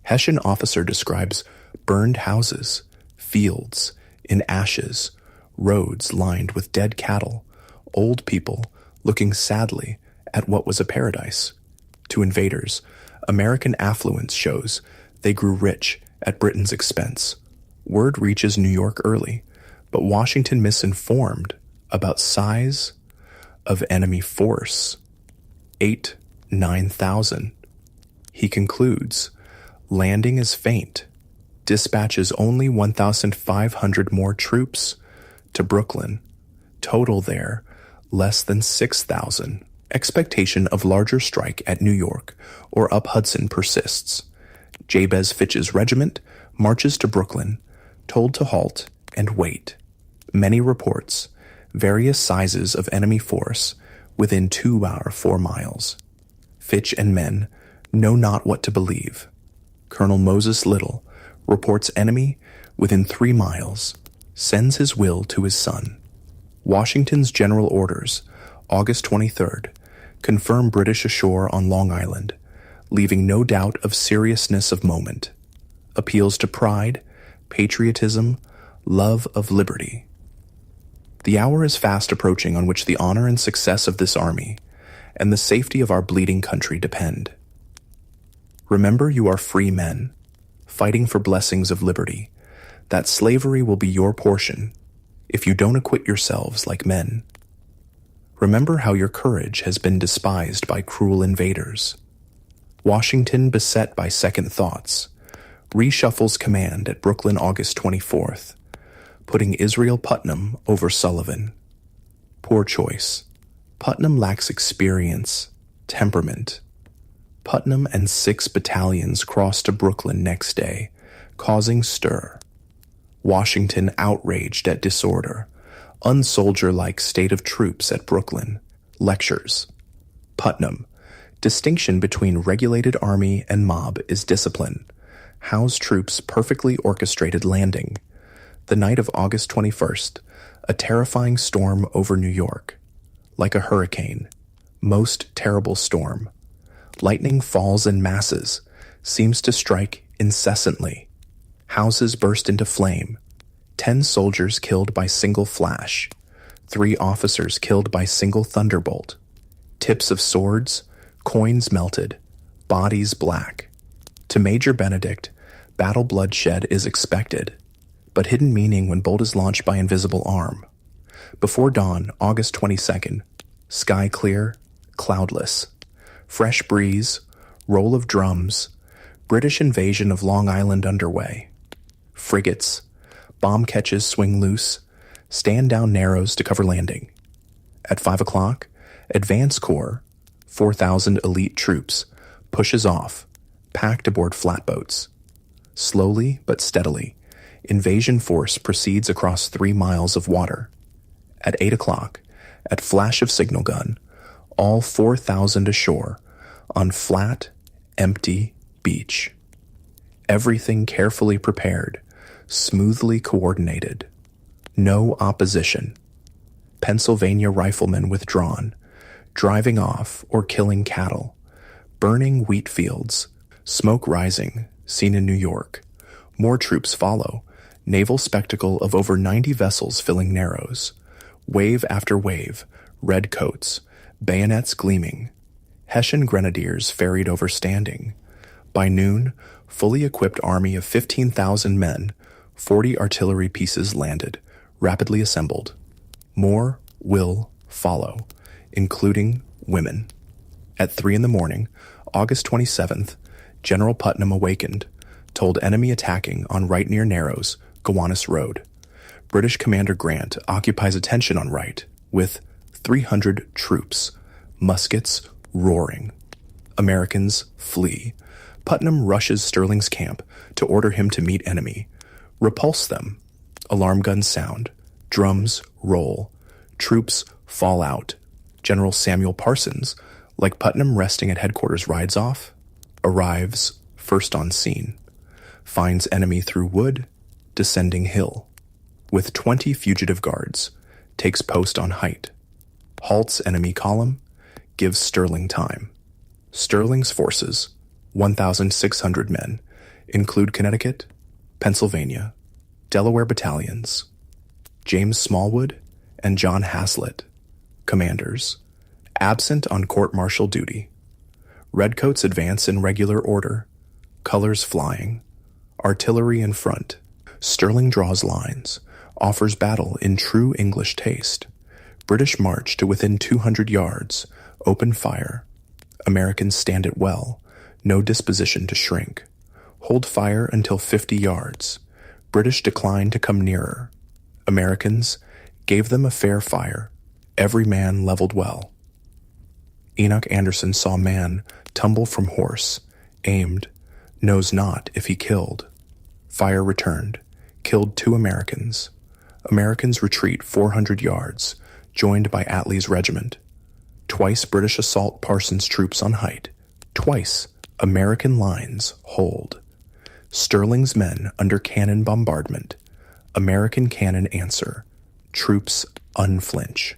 Hessian officer describes burned houses, fields, in ashes, roads lined with dead cattle, old people looking sadly at what was a paradise. To invaders, American affluence shows they grew rich at Britain's expense. Word reaches New York early, but Washington misinformed about size of enemy force. 9,000. He concludes, Landing is faint. Dispatches only 1,500 more troops to Brooklyn. Total there, less than 6,000. Expectation of larger strike at New York or up Hudson persists. Jabez Fitch's regiment marches to Brooklyn, told to halt and wait. Many reports, various sizes of enemy force within 4 miles. Fitch and men know not what to believe. Colonel Moses Little reports enemy within 3 miles, sends his will to his son. Washington's general orders, August 23rd, confirm British ashore on Long Island, leaving no doubt of seriousness of moment. Appeals to pride, patriotism, love of liberty. The hour is fast approaching on which the honor and success of this army and the safety of our bleeding country depend. Remember, you are free men, fighting for blessings of liberty, that slavery will be your portion if you don't acquit yourselves like men. Remember how your courage has been despised by cruel invaders. Washington, beset by second thoughts, reshuffles command at Brooklyn August 24th, putting Israel Putnam over Sullivan. Poor choice. Putnam lacks experience, temperament. Putnam and 6 battalions crossed to Brooklyn next day, causing stir. Washington outraged at disorder, unsoldier-like state of troops at Brooklyn, lectures. Putnam, distinction between regulated army and mob is discipline. Howe's troops perfectly orchestrated landing. The night of August 21st, a terrifying storm over New York. Like a hurricane, most terrible storm. Lightning falls in masses, seems to strike incessantly. Houses burst into flame. 10 soldiers killed by single flash. 3 officers killed by single thunderbolt. Tips of swords, coins melted, bodies black. To Major Benedict, battle bloodshed is expected, but hidden meaning when bolt is launched by invisible arm. Before dawn, August 22nd, sky clear, cloudless. Fresh breeze, roll of drums, British invasion of Long Island underway. Frigates, bomb catches swing loose, stand down narrows to cover landing. At 5 o'clock, Advance Corps, 4,000 elite troops, pushes off, packed aboard flatboats. Slowly but steadily, invasion force proceeds across 3 miles of water. At 8 o'clock, at flash of signal gun, all 4,000 ashore on flat, empty beach. Everything carefully prepared, smoothly coordinated. No opposition. Pennsylvania riflemen withdrawn, driving off or killing cattle, burning wheat fields, smoke rising, seen in New York. More troops follow, naval spectacle of over 90 vessels filling narrows. Wave after wave, red coats, bayonets gleaming. Hessian grenadiers ferried over standing. By noon, fully equipped army of 15,000 men, 40 artillery pieces landed, rapidly assembled. More will follow, including women. At 3 in the morning, August 27th, General Putnam awakened, told enemy attacking on right near Narrows, Gowanus Road. British Commander Grant occupies attention on right, with 300 troops, muskets roaring. Americans flee. Putnam rushes Sterling's camp to order him to meet enemy. Repulse them. Alarm guns sound. Drums roll. Troops fall out. General Samuel Parsons, like Putnam resting at headquarters rides off, arrives first on scene. Finds enemy through wood, descending hill. With 20 fugitive guards, takes post on height. Halts enemy column, gives Sterling time. Sterling's forces, 1,600 men, include Connecticut, Pennsylvania, Delaware battalions, James Smallwood and John Haslett, commanders, absent on court-martial duty. Redcoats advance in regular order, colors flying, artillery in front. Sterling draws lines, offers battle in true English taste. British march to within 200 yards, open fire. Americans stand it well, no disposition to shrink. Hold fire until 50 yards. British declined to come nearer. Americans gave them a fair fire. Every man leveled well. Enoch Anderson saw man tumble from horse, aimed, knows not if he killed. Fire returned, killed 2 Americans. Americans retreat 400 yards, joined by Attlee's regiment. Twice British assault Parsons' troops on height. Twice American lines hold. Sterling's men under cannon bombardment. American cannon answer. Troops unflinch.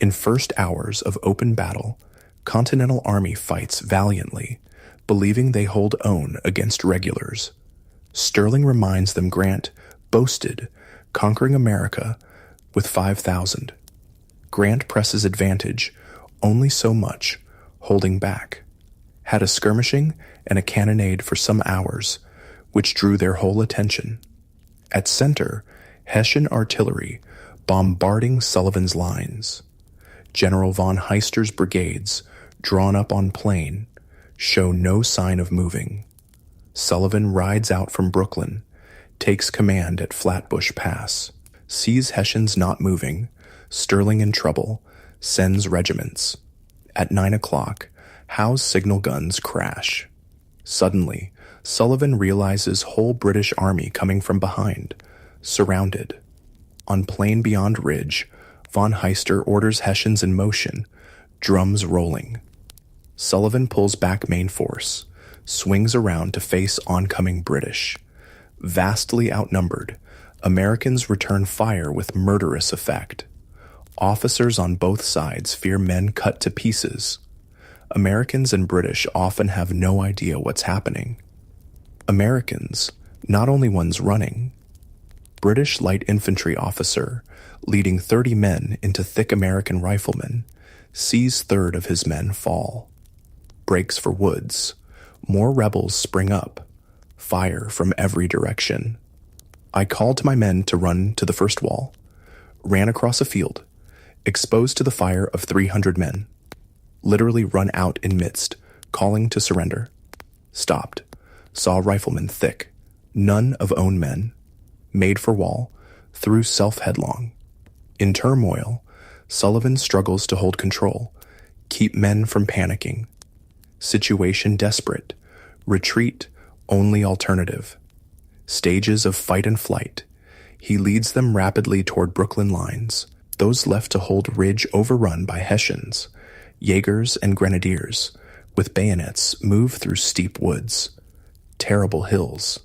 In first hours of open battle, Continental Army fights valiantly, believing they hold own against regulars. Sterling reminds them Grant boasted conquering America with 5,000. Grant presses advantage only so much, holding back. Had a skirmishing and a cannonade for some hours, which drew their whole attention. At center, Hessian artillery bombarding Sullivan's lines. General von Heister's brigades, drawn up on plain, show no sign of moving. Sullivan rides out from Brooklyn, takes command at Flatbush Pass, sees Hessians not moving, Sterling in trouble, sends regiments. At 9 o'clock, Howe's signal guns crash. Suddenly, Sullivan realizes whole British army coming from behind, surrounded. On plain beyond ridge, von Heister orders Hessians in motion, drums rolling. Sullivan pulls back main force, swings around to face oncoming British. Vastly outnumbered, Americans return fire with murderous effect. Officers on both sides fear men cut to pieces. Americans and British often have no idea what's happening. Americans, not only ones running. British light infantry officer, leading 30 men into thick American riflemen, sees 1/3 of his men fall. Breaks for woods. More rebels spring up. Fire from every direction. I called to my men to run to the first wall. Ran across a field, exposed to the fire of 300 men. Literally run out in midst, calling to surrender. Stopped. Saw riflemen thick. None of own men. Made for wall. Threw self headlong. In turmoil, Sullivan struggles to hold control. Keep men from panicking. Situation desperate. Retreat, only alternative. Stages of fight and flight. He leads them rapidly toward Brooklyn lines, those left to hold ridge overrun by Hessians. Jaegers and grenadiers, with bayonets, move through steep woods. Terrible hills.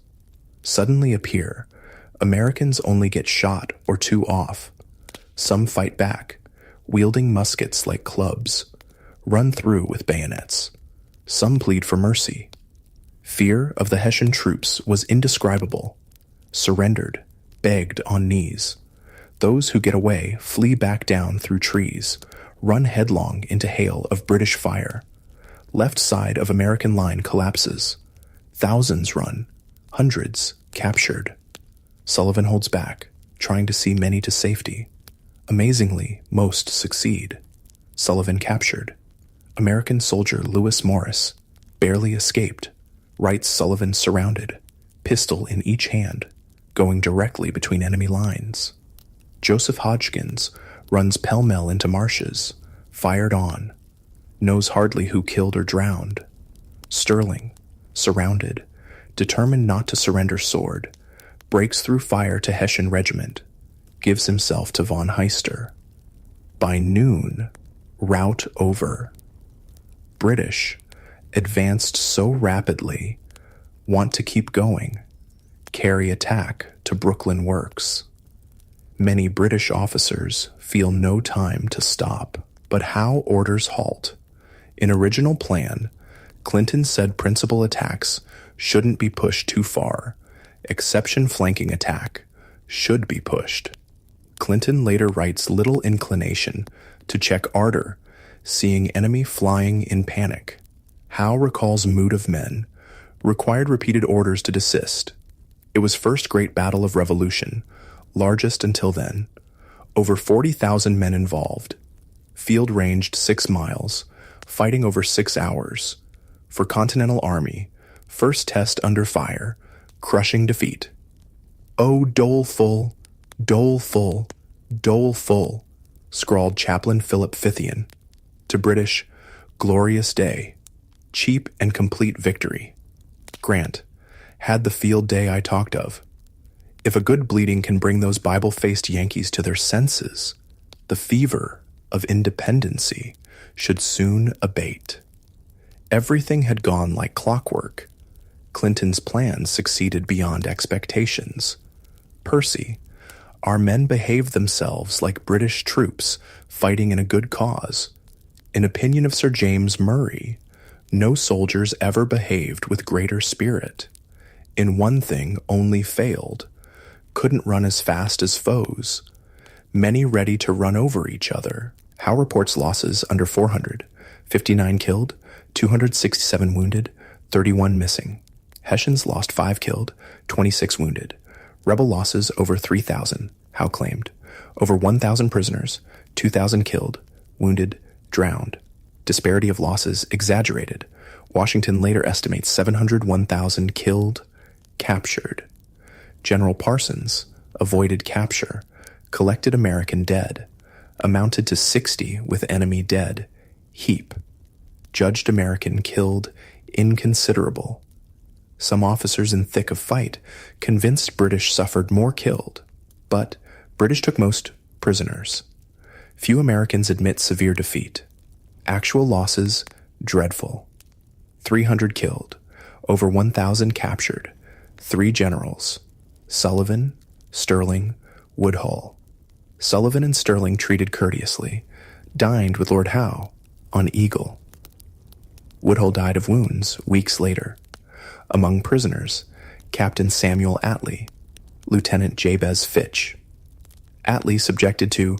Suddenly appear. Americans only get shot or 2 off. Some fight back, wielding muskets like clubs. Run through with bayonets. Some plead for mercy. Fear of the Hessian troops was indescribable. Surrendered, begged on knees. Those who get away flee back down through trees, run headlong into hail of British fire. Left side of American line collapses. Thousands run, hundreds captured. Sullivan holds back, trying to see many to safety. Amazingly, most succeed. Sullivan captured. American soldier Lewis Morris barely escaped. Wright Sullivan surrounded, pistol in each hand, going directly between enemy lines. Joseph Hodgkins runs pell-mell into marshes, fired on, knows hardly who killed or drowned. Sterling, surrounded, determined not to surrender sword, breaks through fire to Hessian regiment, gives himself to von Heister. By noon, rout over. British, advanced so rapidly, want to keep going, carry attack to Brooklyn Works. Many British officers feel no time to stop, but Howe orders halt. In original plan, Clinton said principal attacks shouldn't be pushed too far. Exception flanking attack should be pushed. Clinton later writes little inclination to check ardor, seeing enemy flying in panic. Howe recalls mood of men, required repeated orders to desist. It was first great battle of Revolution, largest until then. Over 40,000 men involved. Field ranged 6 miles, fighting over 6 hours. For Continental Army, First test under fire, crushing defeat. "Oh, doleful, doleful, doleful," scrawled Chaplain Philip Fithian. To British, "Glorious day, cheap and complete victory." Grant had the field day I talked of. If a good bleeding can bring those Bible-faced Yankees to their senses, the fever of independency should soon abate. Everything had gone like clockwork. Clinton's plans succeeded beyond expectations. Percy, our men behaved themselves like British troops fighting in a good cause. In opinion of Sir James Murray, no soldiers ever behaved with greater spirit. In one thing only failed: couldn't run as fast as foes. Many ready to run over each other. Howe reports losses under 400, 59 killed, 267 wounded, 31 missing. Hessians lost 5 killed, 26 wounded. Rebel losses over 3,000, Howe claimed. Over 1,000 prisoners, 2,000 killed, wounded, drowned. Disparity of losses exaggerated. Washington later estimates 701,000 killed, captured. General Parsons avoided capture, collected American dead, amounted to 60 with enemy dead, heap. Judged American killed, inconsiderable. Some officers in thick of fight convinced British suffered more killed, but British took most prisoners. Few Americans admit severe defeat. Actual losses, dreadful. 300 killed, over 1,000 captured, 3 generals, Sullivan, Sterling, Woodhull. Sullivan and Sterling treated courteously, dined with Lord Howe on Eagle. Woodhull died of wounds weeks later. Among prisoners, Captain Samuel Atlee, Lieutenant Jabez Fitch. Atlee subjected to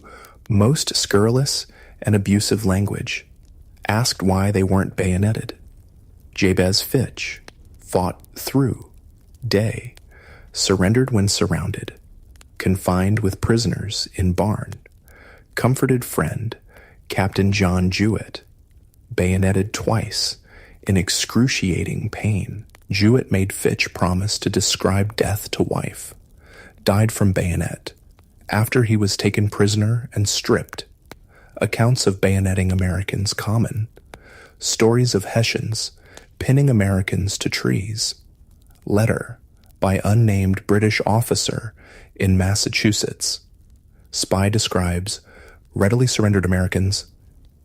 most scurrilous and abusive language, asked why they weren't bayoneted. Jabez Fitch fought through day, surrendered when surrounded, confined with prisoners in barn, comforted friend Captain John Jewett, bayoneted twice in excruciating pain. Jewett made Fitch promise to describe death to wife, died from bayonet, after he was taken prisoner and stripped. Accounts of bayoneting Americans common. Stories of Hessians pinning Americans to trees. Letter by unnamed British officer in Massachusetts. Spy describes readily surrendered Americans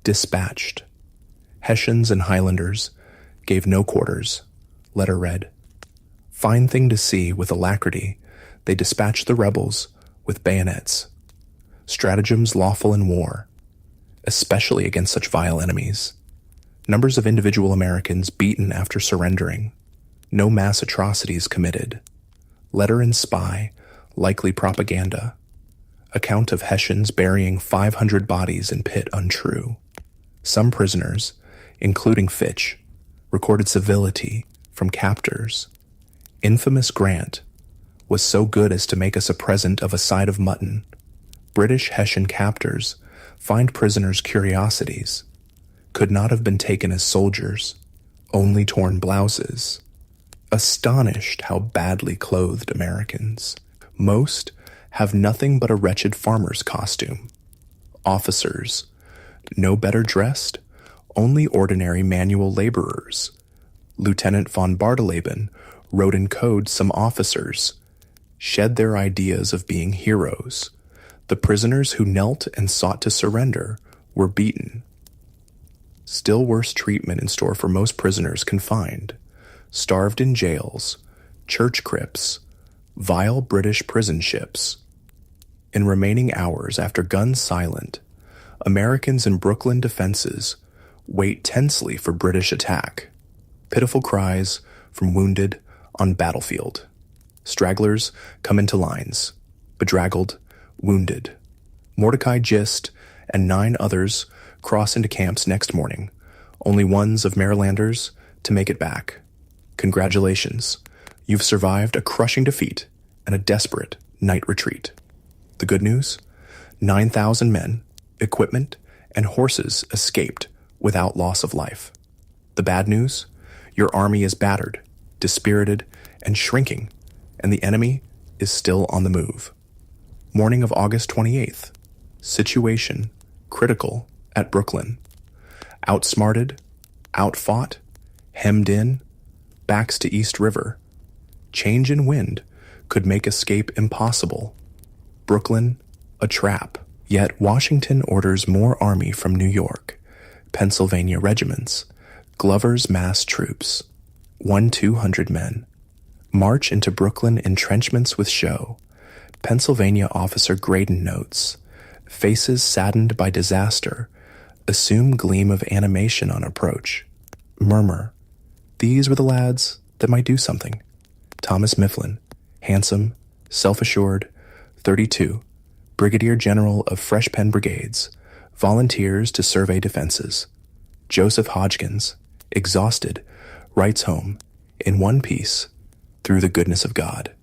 dispatched. Hessians and Highlanders gave no quarters. Letter read, "Fine thing to see, with alacrity, they dispatched the rebels with bayonets. Stratagems lawful in war, especially against such vile enemies. Numbers of individual Americans beaten after surrendering. No mass atrocities committed. Letter and spy, likely propaganda. Account of Hessians burying 500 bodies in pit untrue. Some prisoners, including Fitch, recorded civility from captors. Infamous Grant was so good as to make us a present of a side of mutton. British Hessian captors find prisoners' curiosities. Could not have been taken as soldiers, only torn blouses. Astonished how badly clothed Americans. Most have nothing but a wretched farmer's costume. Officers, no better dressed, only ordinary manual laborers. Lieutenant von Bardeleben wrote in code some officers shed their ideas of being heroes. The prisoners who knelt and sought to surrender were beaten. Still worse treatment in store for most prisoners confined, starved in jails, church crypts, vile British prison ships. In remaining hours after guns silent, Americans in Brooklyn defenses wait tensely for British attack. Pitiful cries from wounded on battlefield. Stragglers come into lines, bedraggled, wounded. Mordecai Gist and 9 others cross into camps next morning, only ones of Marylanders to make it back. Congratulations, you've survived a crushing defeat and a desperate night retreat. The good news? 9,000 men, equipment, and horses escaped without loss of life. The bad news? Your army is battered, dispirited, and shrinking, and the enemy is still on the move. Morning of August 28th. Situation critical at Brooklyn. Outsmarted, outfought, hemmed in, backs to East River. Change in wind could make escape impossible. Brooklyn, a trap. Yet Washington orders more army from New York, Pennsylvania regiments, Glover's mass troops, 200 men. March into Brooklyn entrenchments with show. Pennsylvania officer Graydon notes, faces saddened by disaster, assume gleam of animation on approach. Murmur, these were the lads that might do something. Thomas Mifflin, handsome, self-assured, 32, Brigadier General of Fresh Pen Brigades, volunteers to survey defenses. Joseph Hodgkins, exhausted, writes home, in one piece, through the goodness of God.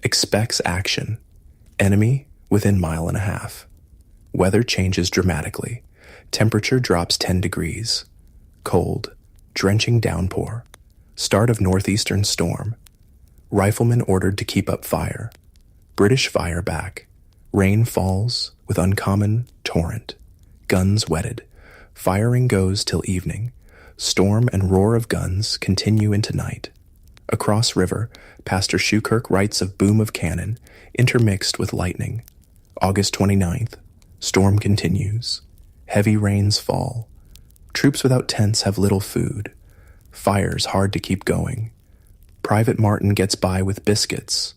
Expects action. Enemy within 1.5 miles. Weather changes dramatically. Temperature drops 10 degrees. Cold, drenching downpour. Start of northeastern storm. Riflemen ordered to keep up fire. British fire back. Rain falls with uncommon torrent. Guns wetted. Firing goes till evening. Storm and roar of guns continue into night. Across river, Pastor Schukirk writes of boom of cannon, intermixed with lightning. August 29th. Storm continues. Heavy rains fall. Troops without tents have little food. Fires hard to keep going. Private Martin gets by with biscuits,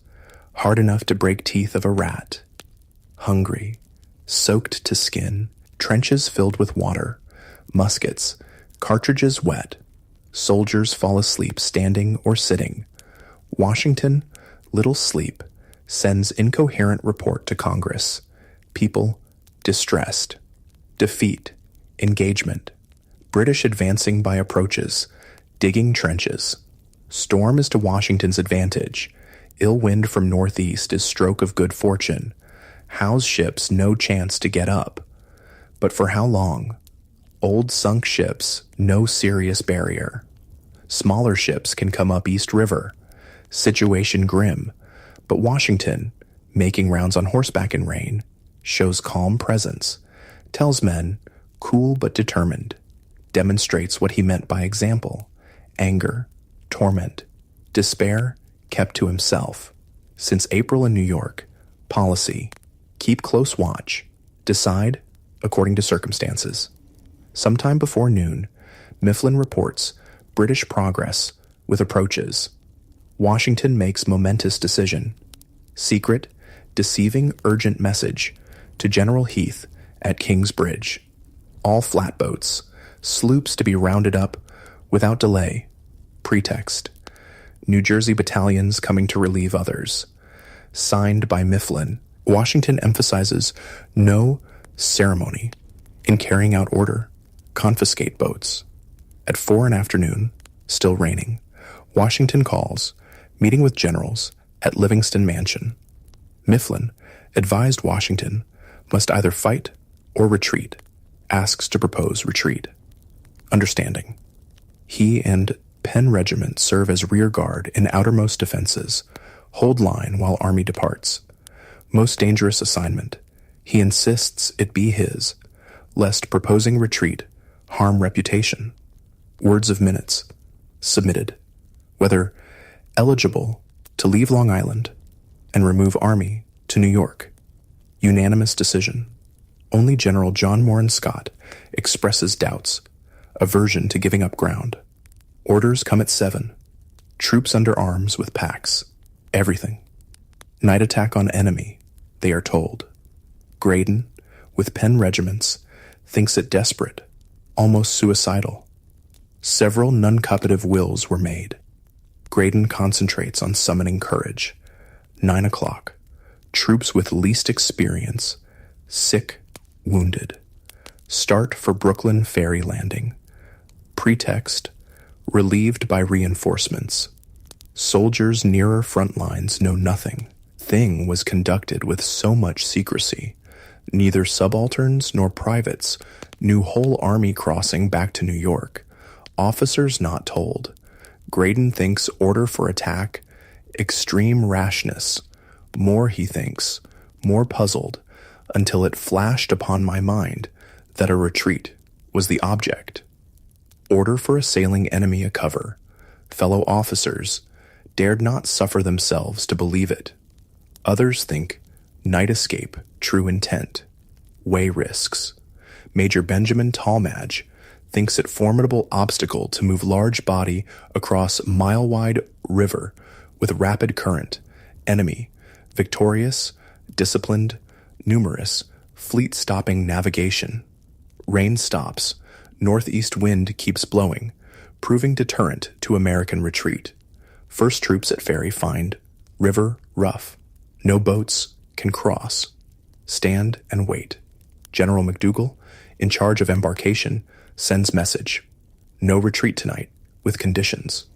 hard enough to break teeth of a rat. Hungry, soaked to skin, trenches filled with water, muskets, cartridges wet. Soldiers fall asleep standing or sitting. Washington, little sleep, sends incoherent report to Congress. People distressed. Defeat, engagement. British advancing by approaches, digging trenches. Storm is to Washington's advantage. Ill wind from northeast is stroke of good fortune. Howe's ships no chance to get up. But for how long? Old sunk ships, no serious barrier. Smaller ships can come up East River. Situation grim, but Washington, making rounds on horseback in rain, shows calm presence, tells men, cool but determined, demonstrates what he meant by example, anger, torment, despair kept to himself. Since April in New York, policy, keep close watch, decide according to circumstances. Sometime before noon, Mifflin reports British progress with approaches. Washington makes momentous decision. Secret, deceiving urgent message to General Heath at King's Bridge. All flatboats, sloops to be rounded up without delay. Pretext. New Jersey battalions coming to relieve others. Signed by Mifflin. Washington emphasizes no ceremony in carrying out order. Confiscate boats. At 4 in afternoon, still raining, Washington calls, meeting with generals at Livingston Mansion. Mifflin advised Washington must either fight or retreat, asks to propose retreat. Understanding. He and Penn Regiment serve as rear guard in outermost defenses, hold line while army departs. Most dangerous assignment. He insists it be his, lest proposing retreat harm reputation. Words of minutes. Submitted. Whether eligible to leave Long Island and remove army to New York. Unanimous decision. Only General John Moran Scott expresses doubts, aversion to giving up ground. Orders come at 7. Troops under arms with packs. Everything. Night attack on enemy, they are told. Graydon, with Penn regiments, thinks it desperate, almost suicidal. Several non-cooperative wills were made. Graydon concentrates on summoning courage. 9 o'clock. Troops with least experience, sick, wounded. Start for Brooklyn ferry landing. Pretext, relieved by reinforcements. Soldiers nearer front lines know nothing. Thing was conducted with so much secrecy. Neither subalterns nor privates knew whole army crossing back to New York. Officers not told. Graydon thinks order for attack, extreme rashness. More, he thinks, more puzzled, until it flashed upon my mind that a retreat was the object. Order for assailing enemy a cover. Fellow officers dared not suffer themselves to believe it. Others think night escape, true intent. Way risks. Major Benjamin Talmadge thinks it formidable obstacle to move large body across mile-wide river with rapid current. Enemy, victorious, disciplined, numerous, fleet-stopping navigation. Rain stops. Northeast wind keeps blowing, proving deterrent to American retreat. First troops at ferry find river rough. No boats can cross. Stand and wait. General McDougal, in charge of embarkation, sends message. No retreat tonight, with conditions.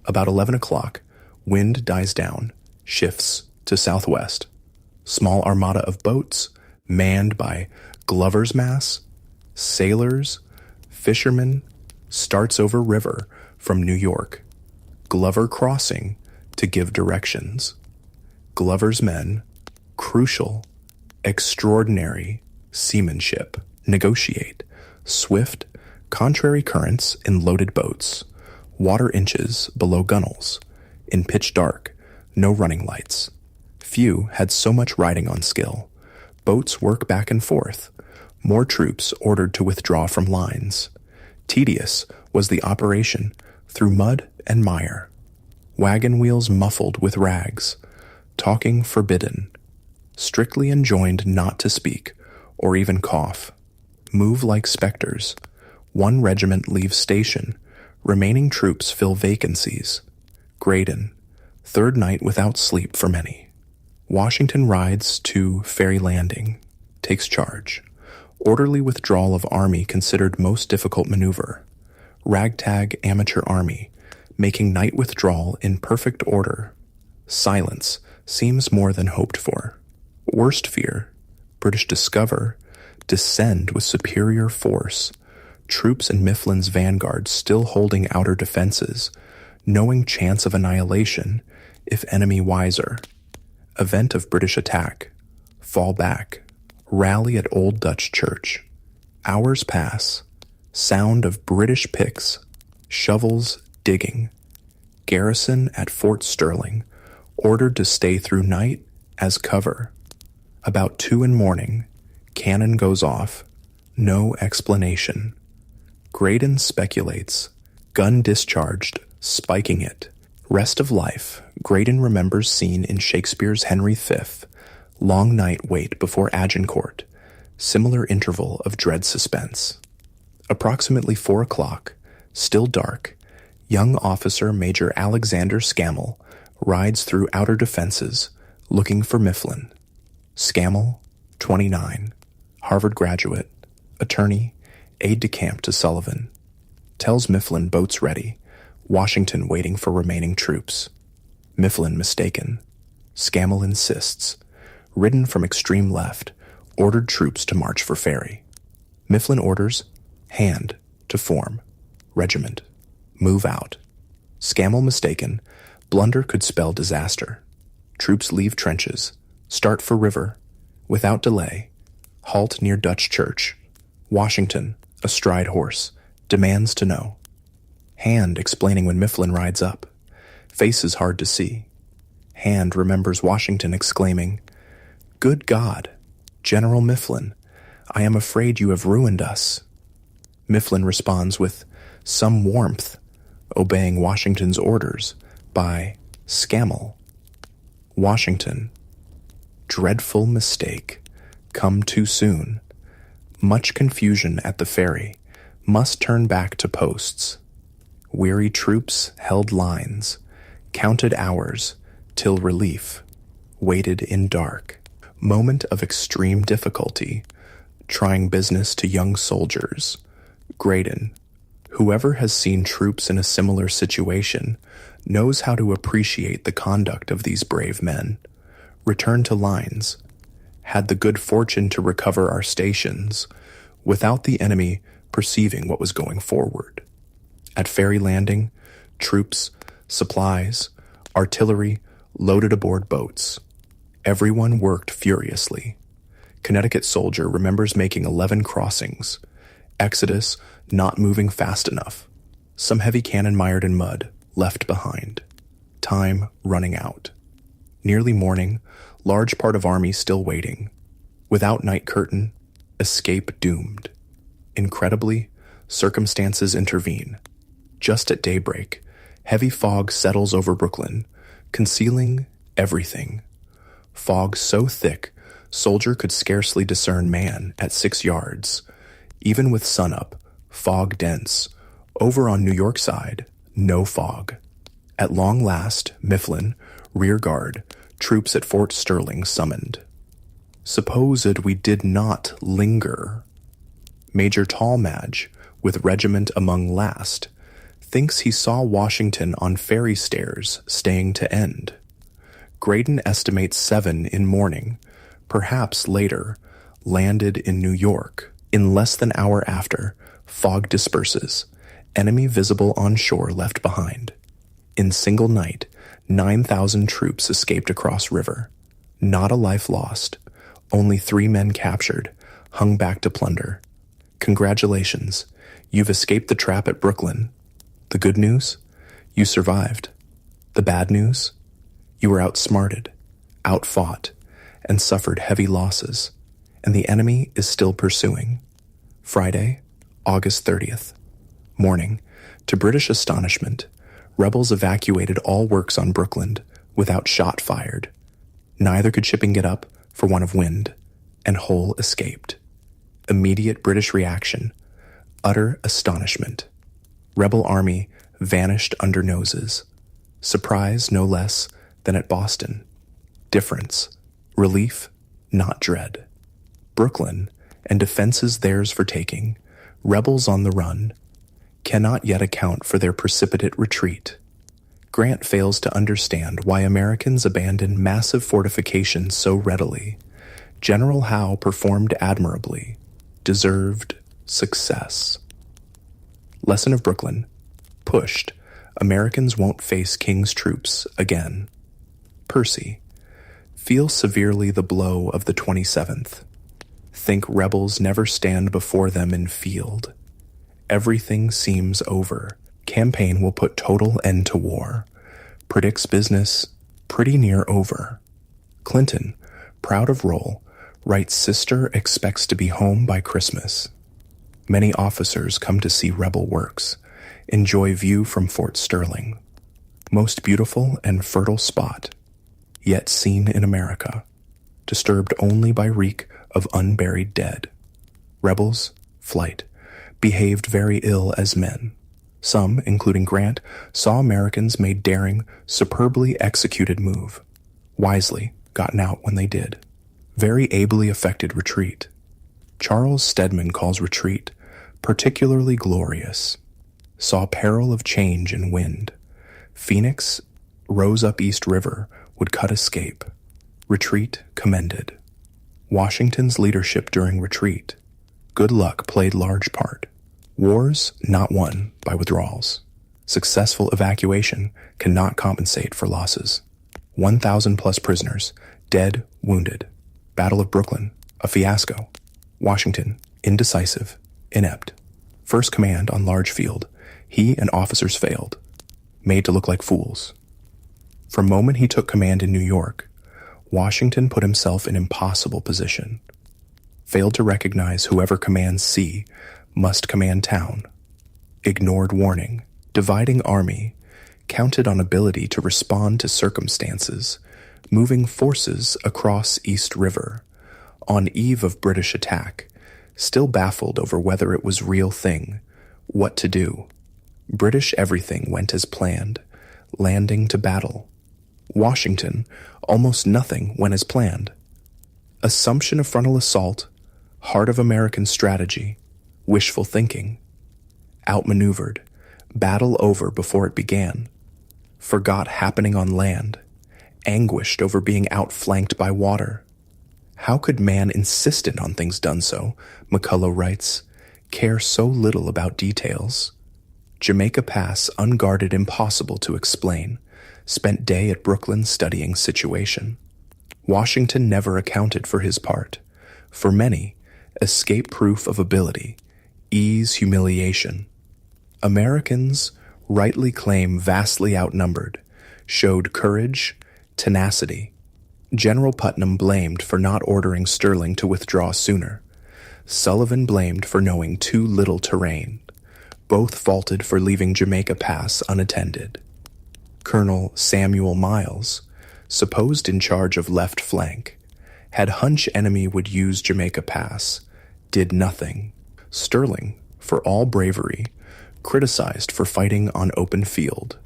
About 11 o'clock, wind dies down, shifts to southwest. Small armada of boats, manned by Glover's Mass, sailors, fishermen, starts over river from New York. Glover crossing to give directions. Glover's men, crucial, extraordinary seamanship, negotiate, swift, contrary currents in loaded boats, water inches below gunwales, in pitch dark, no running lights. Few had so much riding on skill. Boats work back and forth. More troops ordered to withdraw from lines. Tedious was the operation through mud and mire. Wagon wheels muffled with rags. Talking forbidden. Strictly enjoined not to speak, or even cough. Move like specters. One regiment leaves station. Remaining troops fill vacancies. Graydon. Third night without sleep for many. Washington rides to Ferry Landing. Takes charge. Orderly withdrawal of army considered most difficult maneuver. Ragtag amateur army, making night withdrawal in perfect order. Silence seems more than hoped for. Worst fear, British discover, descend with superior force. Troops in Mifflin's vanguard still holding outer defenses, knowing chance of annihilation if enemy wiser. Event of British attack. Fall back. Rally at Old Dutch Church. Hours pass. Sound of British picks. Shovels digging. Garrison at Fort Sterling. Ordered to stay through night as cover. About 2 in morning. Cannon goes off. No explanation. Graydon speculates. Gun discharged, spiking it. Rest of life. Graydon remembers scene in Shakespeare's Henry V. Long night wait before Agincourt. Similar interval of dread suspense. Approximately 4 o'clock. Still dark. Young officer Major Alexander Scammell rides through outer defenses, looking for Mifflin. Scammell, 29, Harvard graduate, attorney, aide-de-camp to Sullivan. Tells Mifflin boats ready, Washington waiting for remaining troops. Mifflin mistaken. Scammell insists. Ridden from extreme left, ordered troops to march for ferry. Mifflin orders, hand, to form. Regiment. Move out. Scammell mistaken. Blunder could spell disaster. Troops leave trenches. Start for river. Without delay. Halt near Dutch Church. Washington, astride horse, demands to know. Hand explaining when Mifflin rides up. Faces hard to see. Hand remembers Washington exclaiming, "Good God, General Mifflin, I am afraid you have ruined us." Mifflin responds with some warmth, obeying Washington's orders by Scammell. Washington. Dreadful mistake. Come too soon. Much confusion at the ferry. Must turn back to posts. Weary troops held lines. Counted hours till relief. Waited in dark. Moment of extreme difficulty. Trying business to young soldiers. Graydon. Whoever has seen troops in a similar situation knows how to appreciate the conduct of these brave men. Return to lines. Had the good fortune to recover our stations, without the enemy perceiving what was going forward. At Ferry Landing, troops supplies, artillery loaded aboard boats. Everyone worked furiously. Connecticut Soldier remembers making 11 crossings. Exodus not moving fast enough. Some heavy cannon mired in mud, left behind. Time running out. Nearly morning, large part of army still waiting. Without night curtain, escape doomed. Incredibly, circumstances intervene. Just at daybreak, heavy fog settles over Brooklyn, concealing everything. Fog so thick, Soldier could scarcely discern man at 6 yards. Even with sunup, fog dense. Over on New York side, no fog. At long last, Mifflin, rear guard, troops at Fort Sterling summoned. Supposed we did not linger. Major Tallmadge, with regiment among last, thinks he saw Washington on ferry stairs staying to end. Graydon estimates 7 in morning, perhaps later, landed in New York. In less than hour after, fog disperses, enemy visible on shore left behind. In single night, 9,000 troops escaped across river. Not a life lost, only 3 men captured, hung back to plunder. Congratulations, you've escaped the trap at Brooklyn. The good news? You survived. The bad news? You were outsmarted, outfought, and suffered heavy losses, and the enemy is still pursuing. Friday, August 30th. Morning, to British astonishment, rebels evacuated all works on Brooklyn without shot fired. Neither could shipping get up for want of wind, and Hull escaped. Immediate British reaction, utter astonishment. Rebel army vanished under noses. Surprise no less than at Boston. Difference, relief, not dread. Brooklyn, and defenses theirs for taking, rebels on the run, cannot yet account for their precipitate retreat. Grant fails to understand why Americans abandon massive fortifications so readily. General Howe performed admirably, deserved success. Lesson of Brooklyn. Pushed, Americans won't face King's troops again. Percy. Feel severely the blow of the 27th. Think rebels never stand before them in field. Everything seems over. Campaign will put total end to war. Predicts business pretty near over. Clinton, proud of role, writes sister expects to be home by Christmas. Many officers come to see rebel works, enjoy view from Fort Sterling. Most beautiful and fertile spot, yet seen in America, disturbed only by reek of unburied dead. Rebels, flight, behaved very ill as men. Some, including Grant, saw Americans made daring, superbly executed move. Wisely, gotten out when they did. Very ably effected retreat. Charles Stedman calls retreat particularly glorious. Saw peril of change in wind. Phoenix rose up East River, would cut escape. Retreat commended. Washington's leadership during retreat. Good luck played large part. Wars not won by withdrawals. Successful evacuation cannot compensate for losses. 1,000 plus prisoners, dead, wounded. Battle of Brooklyn, a fiasco. Washington, indecisive, inept. First command on large field, he and officers failed. Made to look like fools. From moment he took command in New York, Washington put himself in impossible position. Failed to recognize whoever commands sea must command town. Ignored warning, dividing army, counted on ability to respond to circumstances, moving forces across East River, on eve of British attack, still baffled over whether it was real thing, what to do. British everything went as planned, landing to battle. Washington, almost nothing went as planned. Assumption of frontal assault, heart of American strategy, wishful thinking. Outmaneuvered, battle over before it began. Forgot happening on land, anguished over being outflanked by water. How could man insistent on things done so, McCullough writes, care so little about details? Jamaica Pass unguarded, impossible to explain. Spent day at Brooklyn studying situation. Washington never accounted for his part. For many, escape proof of ability, ease humiliation. Americans rightly claim vastly outnumbered, showed courage, tenacity. General Putnam blamed for not ordering Sterling to withdraw sooner. Sullivan blamed for knowing too little terrain. Both faulted for leaving Jamaica Pass unattended. Colonel Samuel Miles, supposed in charge of left flank, had hunch enemy would use Jamaica Pass, did nothing. Sterling, for all bravery, criticized for fighting on open field.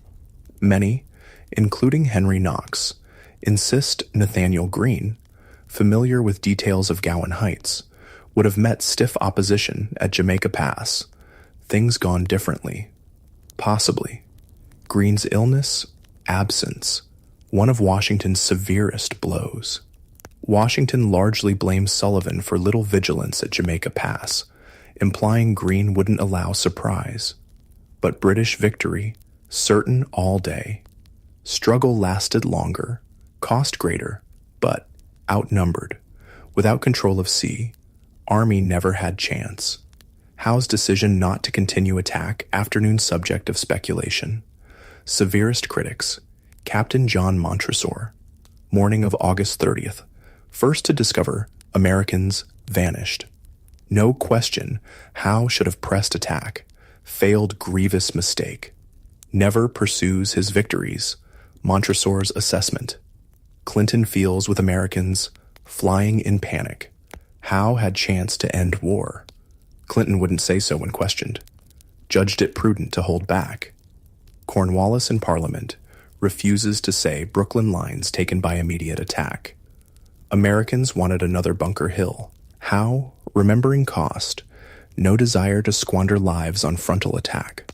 Many, including Henry Knox, insist Nathaniel Greene, familiar with details of Gowan Heights, would have met stiff opposition at Jamaica Pass. Things gone differently. Possibly. Greene's illness, absence, one of Washington's severest blows. Washington largely blames Sullivan for little vigilance at Jamaica Pass, implying Greene wouldn't allow surprise. But British victory, certain all day. Struggle lasted longer, cost greater, but outnumbered. Without control of sea, Army never had chance. Howe's decision not to continue attack, afternoon subject of speculation. Severest critics, Captain John Montresor, morning of August 30th, first to discover Americans vanished. No question, Howe should have pressed attack. Failed grievous mistake. Never pursues his victories. Montresor's assessment. Clinton feels with Americans flying in panic. Howe had chance to end war. Clinton wouldn't say so when questioned. Judged it prudent to hold back. Cornwallis in Parliament refuses to say Brooklyn lines taken by immediate attack. Americans wanted another Bunker Hill. Howe, remembering cost, no desire to squander lives on frontal attack.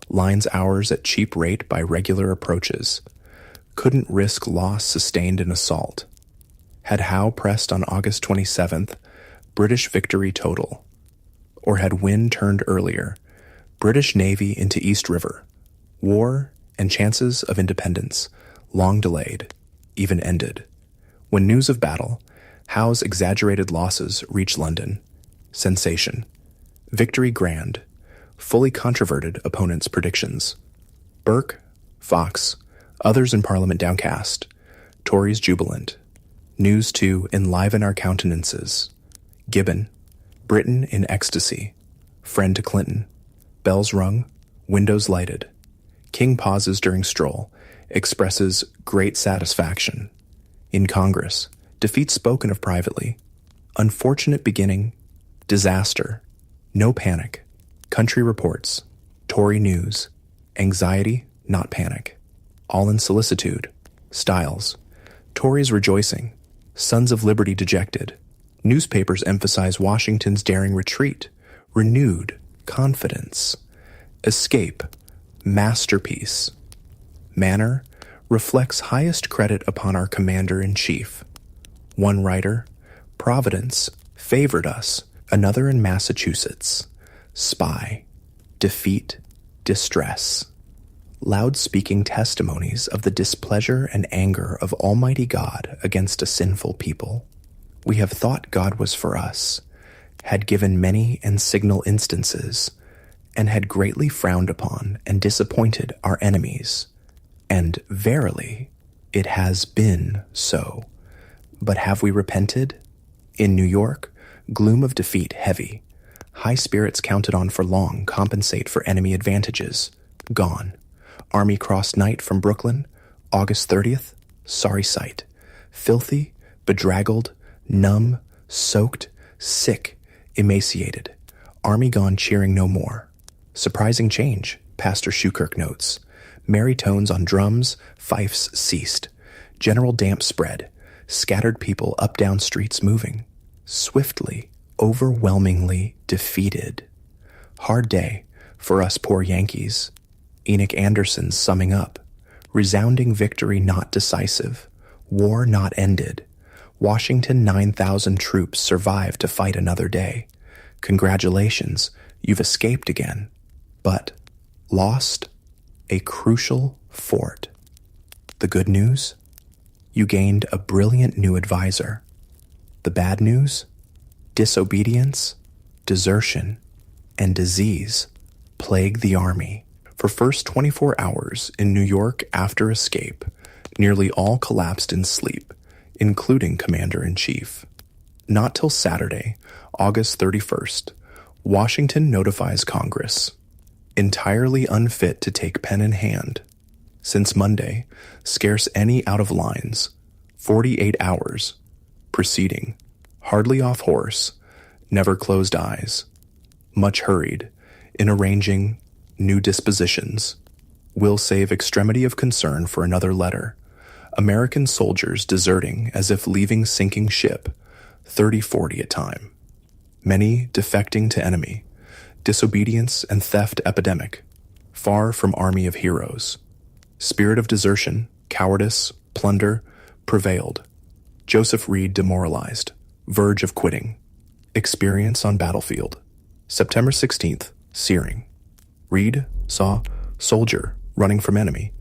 Lines hours at cheap rate by regular approaches. Couldn't risk loss sustained in assault. Had Howe pressed on August 27th, British victory total. Or had Wynne turned earlier, British Navy into East River. War and chances of independence, long delayed, even ended. When news of battle, Howe's exaggerated losses reach London. Sensation. Victory grand. Fully controverted opponents' predictions. Burke, Fox, others in Parliament downcast. Tories jubilant. News to enliven our countenances. Gibbon, Britain in ecstasy. Friend to Clinton. Bells rung, windows lighted. King pauses during stroll, expresses great satisfaction. In Congress, defeat spoken of privately. Unfortunate beginning, disaster, no panic. Country reports, Tory news, anxiety, not panic. All in solicitude, Styles. Tories rejoicing, Sons of Liberty dejected. Newspapers emphasize Washington's daring retreat, renewed confidence. Escape, masterpiece. Manner reflects highest credit upon our commander-in-chief. One writer, Providence favored us. Another in Massachusetts, spy, defeat, distress. Loud-speaking testimonies of the displeasure and anger of Almighty God against a sinful people. We have thought God was for us, had given many and signal instances, and had greatly frowned upon and disappointed our enemies. And verily, it has been so. But have we repented? In New York, gloom of defeat heavy. High spirits counted on for long compensate for enemy advantages. Gone. Army crossed night from Brooklyn, August 30th, sorry sight. Filthy, bedraggled, numb, soaked, sick, emaciated. Army gone cheering no more. Surprising change, Pastor Schukirk notes. Merry tones on drums, fifes ceased. General damp spread. Scattered people up down streets moving. Swiftly, overwhelmingly defeated. Hard day for us poor Yankees. Enoch Anderson's summing up. Resounding victory not decisive. War not ended. Washington 9,000 troops survived to fight another day. Congratulations, you've escaped again. But Lost a crucial fort. The good news? You gained a brilliant new advisor. The bad news? Disobedience, desertion, and disease plague the army. For first 24 hours in New York after escape, nearly all collapsed in sleep, including Commander-in-Chief. Not till Saturday, August 31st, Washington notifies Congress, entirely unfit to take pen in hand. Since Monday, scarce any out of lines, 48 hours, proceeding, hardly off horse, never closed eyes, much hurried, in arranging new dispositions, will save extremity of concern for another letter. American soldiers deserting as if leaving sinking ship, 30-40 a time. Many defecting to enemy, disobedience and theft epidemic, far from army of heroes. Spirit of desertion, cowardice, plunder, prevailed. Joseph Reed demoralized, verge of quitting. Experience on battlefield. September 16th, Searing. Reed saw soldier running from enemy,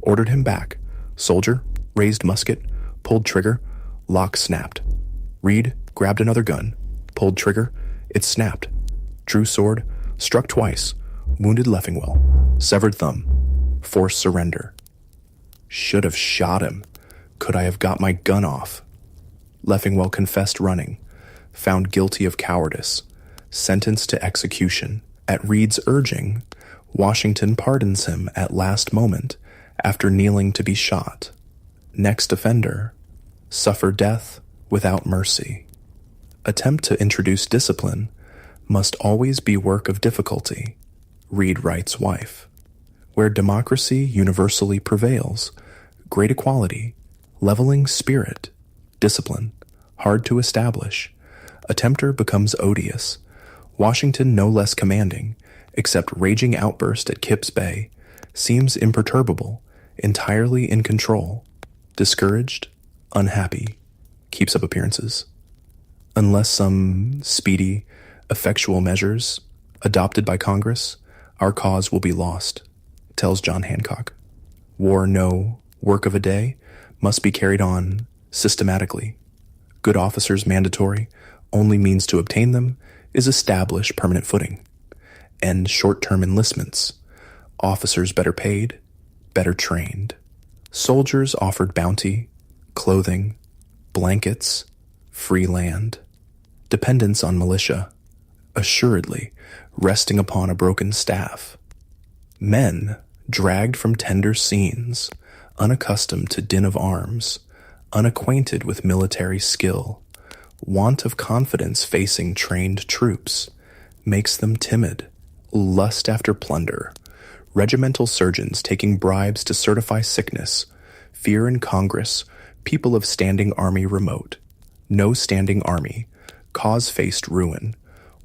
ordered him back. Soldier raised musket, pulled trigger, lock snapped. Reed grabbed another gun, pulled trigger, it snapped. Drew sword, struck twice, wounded Leffingwell, severed thumb, forced surrender. Should have shot him. Could I have got my gun off? Leffingwell confessed running, found guilty of cowardice, sentenced to execution. At Reed's urging, Washington pardons him at last moment after kneeling to be shot. Next offender, suffer death without mercy. Attempt to introduce discipline must always be work of difficulty, Reed writes wife. Where democracy universally prevails, great equality, leveling spirit, discipline, hard to establish, a tempter becomes odious. Washington no less commanding, except raging outburst at Kips Bay, seems imperturbable, entirely in control, discouraged, unhappy, keeps up appearances. Unless some speedy, effectual measures adopted by Congress, our cause will be lost, tells John Hancock. War no work of a day must be carried on systematically. Good officers mandatory, only means to obtain them is establish permanent footing. End short-term enlistments. Officers better paid, better trained. Soldiers offered bounty, clothing, blankets, free land. Dependence on militia, assuredly resting upon a broken staff. Men dragged from tender scenes, unaccustomed to din of arms, unacquainted with military skill. Want of confidence facing trained troops makes them timid. Lust after plunder. Regimental surgeons taking bribes to certify sickness. Fear in Congress. People of standing army remote. No standing army. Cause faced ruin.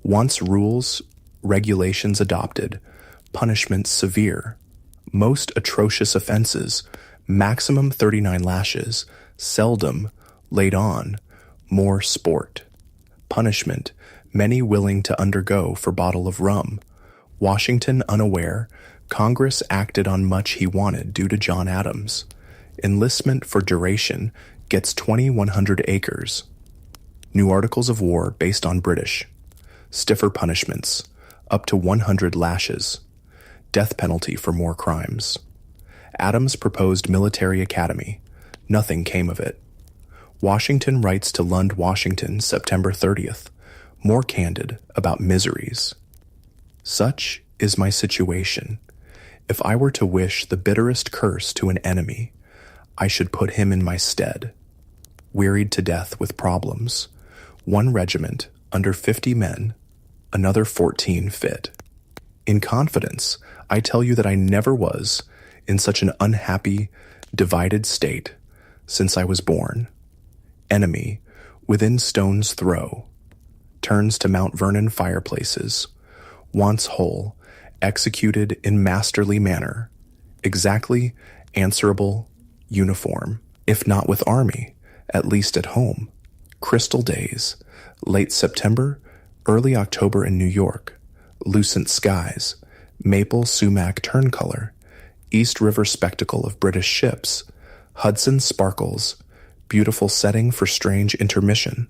Wants rules, regulations adopted. Punishments severe. Most atrocious offenses. Maximum 39 lashes. Seldom laid on. More sport. Punishment. Many willing to undergo for bottle of rum. Washington unaware, Congress acted on much he wanted due to John Adams. Enlistment for duration gets 2,100 acres. New articles of war based on British. Stiffer punishments, up to 100 lashes. Death penalty for more crimes. Adams proposed military academy. Nothing came of it. Washington writes to Lund, Washington, September 30th, more candid about miseries. Such is my situation. If I were to wish the bitterest curse to an enemy, I should put him in my stead. Wearied to death with problems. One regiment, under 50 men, another 14 fit. In confidence, I tell you that I never was in such an unhappy, divided state since I was born. Enemy, within stone's throw, turns to Mount Vernon fireplaces, once whole, executed in masterly manner, exactly answerable, uniform, if not with army, at least at home. Crystal days, late September, early October in New York, lucent skies, Maple sumac turn color, East River spectacle of British ships, Hudson sparkles, beautiful setting for strange intermission,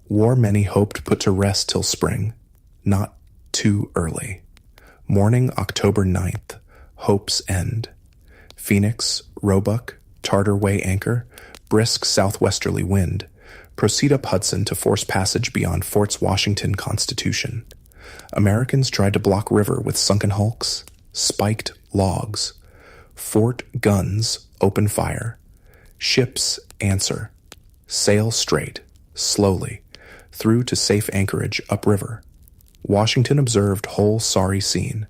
war many hoped put to rest till spring, not too early. Morning October 9th, hope's end. Phoenix, Roebuck, Tartar Way anchor, brisk southwesterly wind, proceed up Hudson to force passage beyond Forts Washington, Constitution. Americans tried to block river with sunken hulks, spiked logs. Fort guns open fire. Ships answer. Sail straight, slowly, through to safe anchorage upriver. Washington observed whole sorry scene.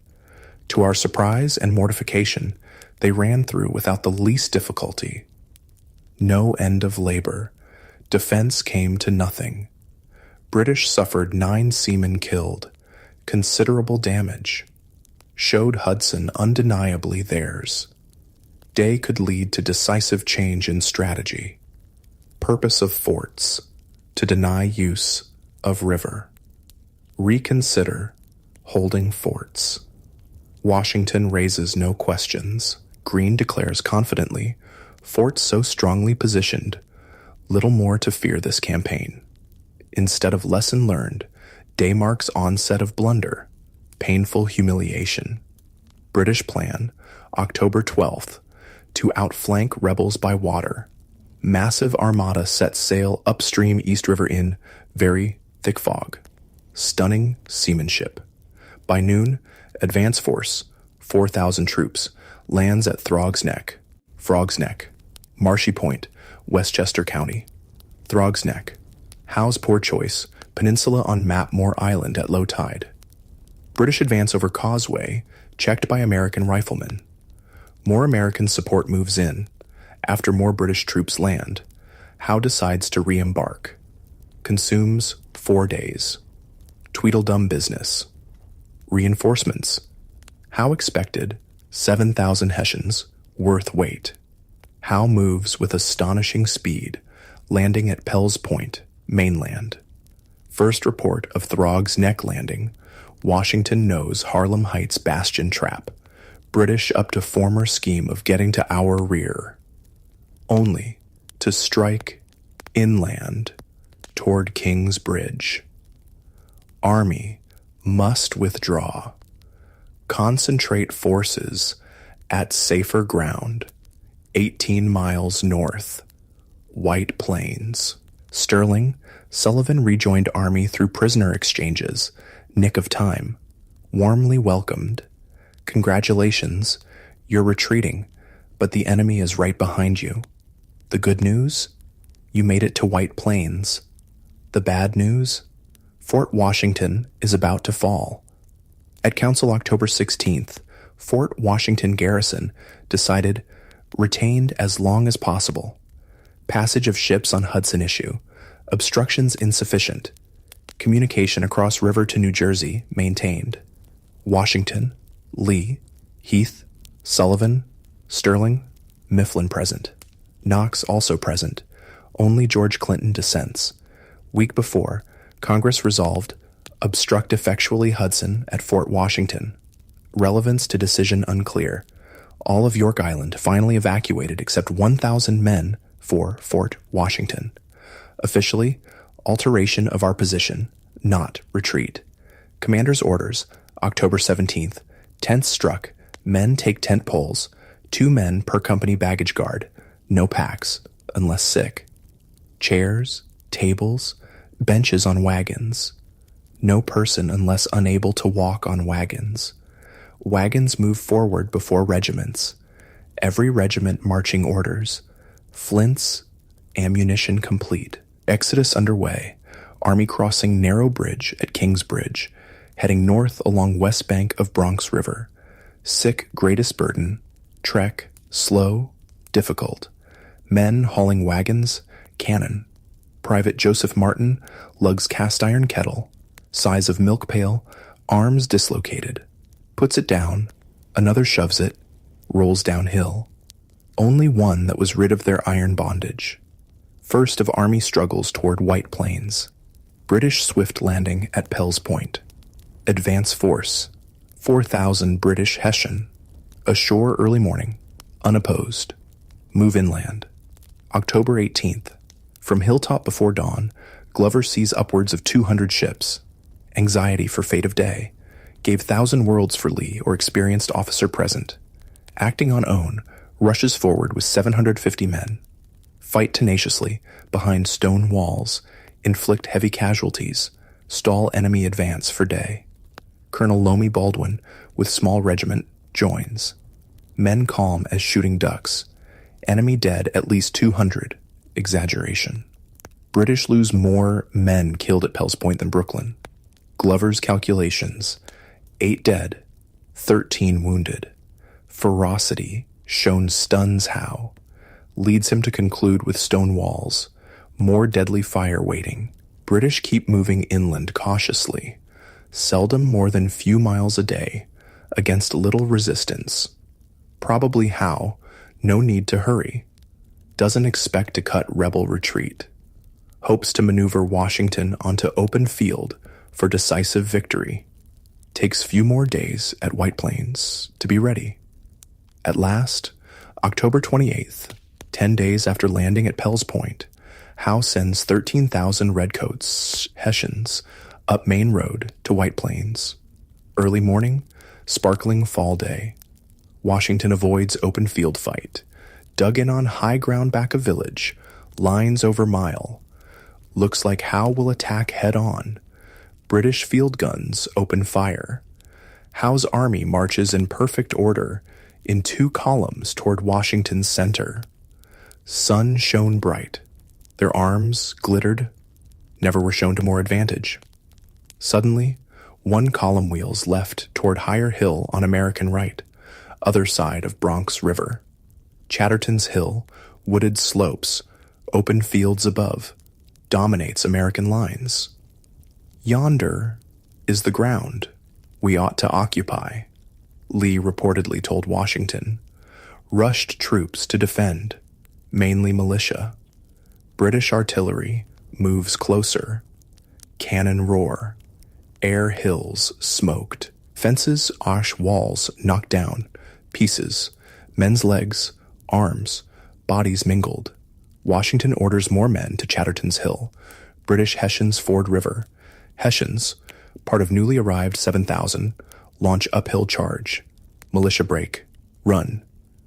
To our surprise and mortification, they ran through without the least difficulty. No end of labor. Defense came to nothing. British suffered 9 seamen killed. Considerable damage. Showed Hudson undeniably theirs. Day could lead to decisive change in strategy. Purpose of forts, to deny use of river. Reconsider holding forts. Washington raises no questions. Greene declares confidently, forts so strongly positioned, little more to fear this campaign. Instead of lesson learned, Day marks onset of blunder, painful humiliation. British plan, October 12th, to outflank rebels by water. Massive armada sets sail upstream East River in very thick fog. Stunning seamanship. By noon, advance force, 4,000 troops, lands at Frog's Neck, Marshy Point, Westchester County. Frog's Neck, Howe's poor choice, peninsula on Mapmore Island at low tide. British advance over Causeway, checked by American riflemen. More American support moves in. After more British troops land, Howe decides to re-embark. Consumes 4 days. Tweedledum business. Reinforcements. Howe expected 7,000 Hessians, worth weight. Howe moves with astonishing speed, landing at Pell's Point, mainland. First report of Frog's Neck landing. Washington knows Harlem Heights bastion trap. British up to former scheme of getting to our rear. Only to strike inland toward King's Bridge. Army must withdraw. Concentrate forces at safer ground, 18 miles north, White Plains. Sterling, Sullivan rejoined Army through prisoner exchanges, nick of time, warmly welcomed. Congratulations, you're retreating, but the enemy is right behind you. The good news? You made it to White Plains. The bad news? Fort Washington is about to fall. At Council October 16th, Fort Washington Garrison decided retained as long as possible. Passage of ships on Hudson issue. Obstructions insufficient. Communication across river to New Jersey maintained. Washington, Lee, Heath, Sullivan, Sterling, Mifflin present. Knox also present. Only George Clinton dissents. Week before, Congress resolved obstruct effectually Hudson at Fort Washington. Relevance to decision unclear. All of York Island finally evacuated except 1,000 men for Fort Washington. Officially, alteration of our position, not retreat. Commander's orders, October 17th. Tents struck. Men take tent poles. 2 men per company baggage guard. No packs, unless sick. Chairs, tables, benches on wagons. No person unless unable to walk on wagons. Wagons move forward before regiments. Every regiment marching orders. Flints, ammunition complete. Exodus underway. Army crossing narrow bridge at King's Bridge, heading north along west bank of Bronx River. Sick greatest burden. Trek, slow, difficult. Men hauling wagons, cannon. Private Joseph Martin lugs cast iron kettle, size of milk pail, arms dislocated. Puts it down, another shoves it, rolls downhill. Only one that was rid of their iron bondage. First of Army struggles toward White Plains. British swift landing at Pell's Point. Advance force, 4,000 British Hessian. Ashore early morning. Unopposed. Move inland. October 18th. From hilltop before dawn, Glover sees upwards of 200 ships. Anxiety for fate of day. Gave 1,000 worlds for Lee or experienced officer present. Acting on own, rushes forward with 750 men. Fight tenaciously behind stone walls, inflict heavy casualties, stall enemy advance for day. Colonel Lomi Baldwin, with small regiment, joins. Men calm as shooting ducks. Enemy dead at least 200. Exaggeration. British lose more men killed at Pell's Point than Brooklyn. Glover's calculations. 8 dead, 13 wounded. Ferocity shown stuns Howe. Leads him to conclude with stone walls. More deadly fire waiting. British keep moving inland cautiously. Seldom more than few miles a day. Against little resistance. Probably Howe, no need to hurry. Doesn't expect to cut rebel retreat. Hopes to maneuver Washington onto open field for decisive victory. Takes few more days at White Plains to be ready. At last, October 28th, 10 days after landing at Pell's Point, Howe sends 13,000 redcoats, Hessians, up Main Road to White Plains. Early morning, sparkling fall day. Washington avoids open field fight. Dug in on high ground back of village, lines over mile. Looks like Howe will attack head on. British field guns open fire. Howe's army marches in perfect order in 2 columns toward Washington's center. Sun shone bright. Their arms glittered, never were shown to more advantage. Suddenly, 1 column wheels left toward Higher Hill on American right, other side of Bronx River. Chatterton's Hill, wooded slopes, open fields above, dominates American lines. Yonder is the ground we ought to occupy, Lee reportedly told Washington. Rushed troops to defend, mainly militia. British artillery moves closer. Cannon roar. Air hills smoked. Fences, ash walls knocked down. Pieces. Men's legs, arms, bodies mingled. Washington orders more men to Chatterton's Hill. British Hessians ford river. Hessians, part of newly arrived 7,000, launch uphill charge. Militia break. Run.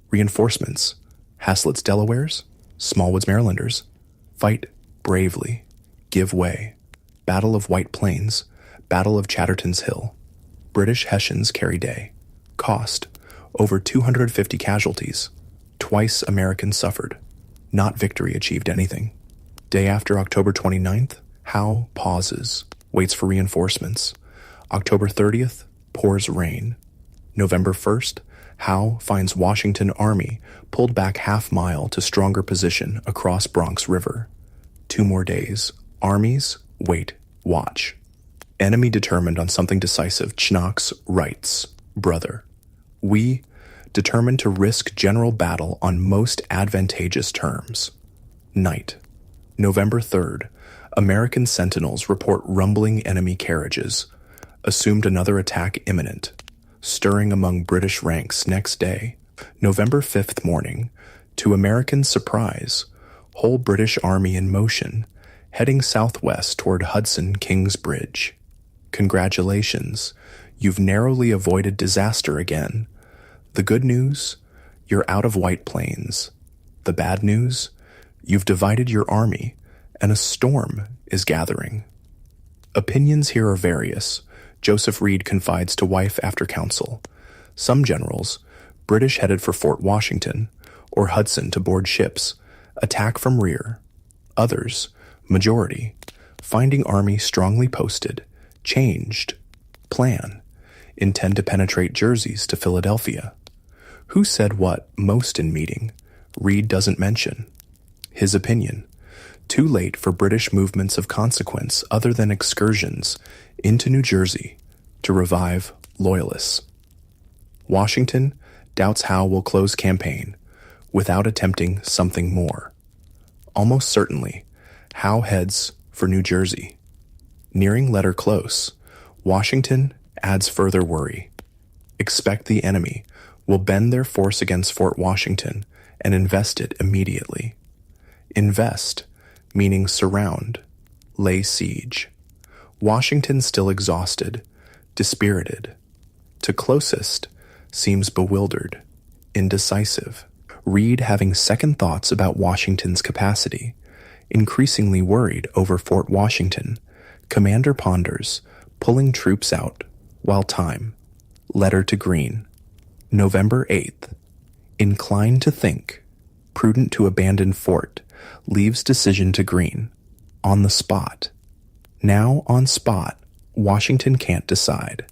Reinforcements. Haslett's Delawares, Smallwood's Marylanders. Fight bravely. Give way. Battle of White Plains. Battle of Chatterton's Hill. British Hessians carry day. Cost. Over 250 casualties. Twice Americans suffered. Not victory achieved anything. Day after October 29th, Howe pauses. Waits for reinforcements. October 30th, pours rain. November 1st, Howe finds Washington Army pulled back half-mile to stronger position across Bronx River. 2 more days. Armies, wait, watch. Enemy determined on something decisive, Knox writes, Brother, we determined to risk general battle on most advantageous terms. Night. November 3rd, American sentinels report rumbling enemy carriages. Assumed another attack imminent. Stirring among British ranks next day, November 5th morning, to American surprise, whole British army in motion, heading southwest toward Hudson Kings Bridge. Congratulations, you've narrowly avoided disaster again. The good news, you're out of White Plains. The bad news, you've divided your army, and a storm is gathering. Opinions here are various. Joseph Reed confides to wife after council. Some generals, British headed for Fort Washington, or Hudson to board ships, attack from rear. Others, majority, finding army strongly posted, changed, plan, intend to penetrate Jerseys to Philadelphia. Who said what most in meeting? Reed doesn't mention. His opinion. Too late for British movements of consequence other than excursions into New Jersey to revive Loyalists. Washington doubts Howe will close campaign without attempting something more. Almost certainly, Howe heads for New Jersey. Nearing letter close, Washington adds further worry. Expect the enemy will bend their force against Fort Washington and invest it immediately. Invest, meaning surround, lay siege. Washington still exhausted, dispirited. To closest, seems bewildered, indecisive. Reed having second thoughts about Washington's capacity, increasingly worried over Fort Washington. Commander ponders, pulling troops out, while time. Letter to Greene. November 8th. Inclined to think. Prudent to abandon fort. Leaves decision to Greene. On the spot. Now on spot. Washington can't decide.